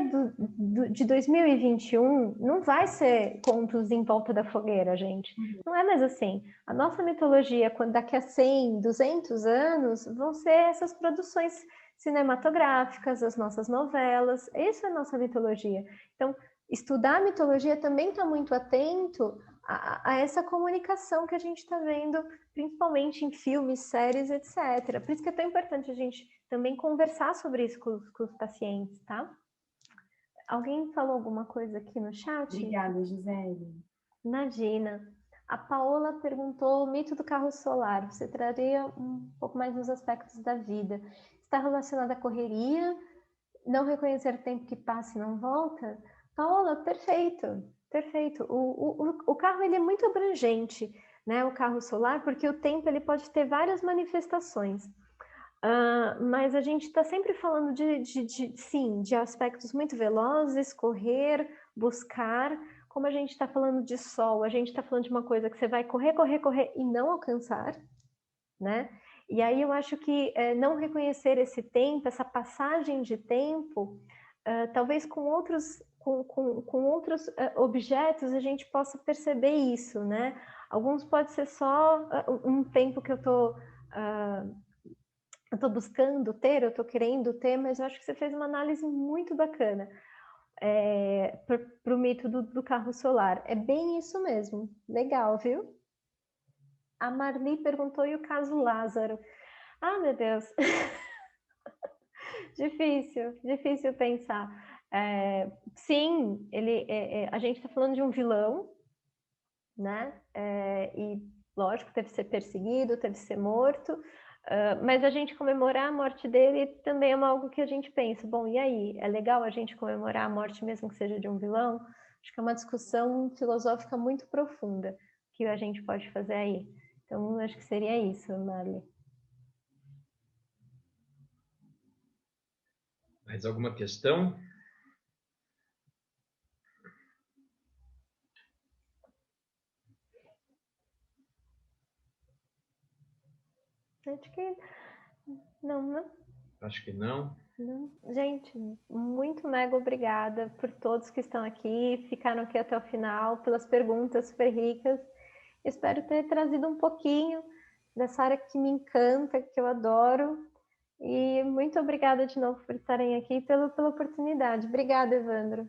de 2021 não vai ser contos em volta da fogueira, gente. Não é mais assim. A nossa mitologia, quando daqui a 100, 200 anos, vão ser essas produções cinematográficas, as nossas novelas. Isso é a nossa mitologia. Então, estudar a mitologia também está muito atento a essa comunicação que a gente está vendo, principalmente em filmes, séries, etc. Por isso que é tão importante a gente também conversar sobre isso com os pacientes, tá? Alguém falou alguma coisa aqui no chat? Obrigada, Gisele. Imagina. A Paola perguntou o mito do carro solar. Você traria um pouco mais nos aspectos da vida. Está relacionado à correria? Não reconhecer o tempo que passa e não volta? Paola, perfeito. O carro ele é muito abrangente, né? O carro solar, porque o tempo ele pode ter várias manifestações. Mas a gente está sempre falando de aspectos muito velozes, correr, buscar. Como a gente está falando de sol, a gente está falando de uma coisa que você vai correr e não alcançar, né? E aí eu acho que não reconhecer esse tempo, essa passagem de tempo, talvez com outros objetos a gente possa perceber isso, né? Alguns pode ser só um tempo que eu tô buscando ter, eu tô querendo ter, mas eu acho que você fez uma análise muito bacana para o mito do carro solar. É bem isso mesmo. Legal, viu? A Marli perguntou, e o caso Lázaro? Ah, meu Deus! Difícil pensar. Sim, a gente está falando de um vilão, né? E, lógico, teve que ser perseguido, teve que ser morto, mas a gente comemorar a morte dele também é algo que a gente pensa, bom, e aí? É legal a gente comemorar a morte mesmo que seja de um vilão? Acho que é uma discussão filosófica muito profunda que a gente pode fazer aí. Então, acho que seria isso, Marli. Mais alguma questão? Acho que não. Acho que não. Não. Gente, muito mega obrigada por todos que estão aqui, ficaram aqui até o final, pelas perguntas super ricas. Espero ter trazido um pouquinho dessa área que me encanta, que eu adoro. E muito obrigada de novo por estarem aqui, pela oportunidade. Obrigada, Evandro.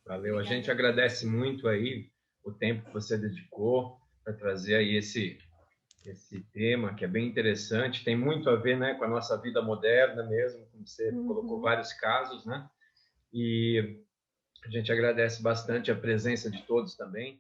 Valeu. A gente agradece muito aí o tempo que você dedicou para trazer aí esse tema, que é bem interessante. Tem muito a ver, né, com a nossa vida moderna mesmo, como você colocou vários casos, né? E A gente agradece bastante a presença de todos também.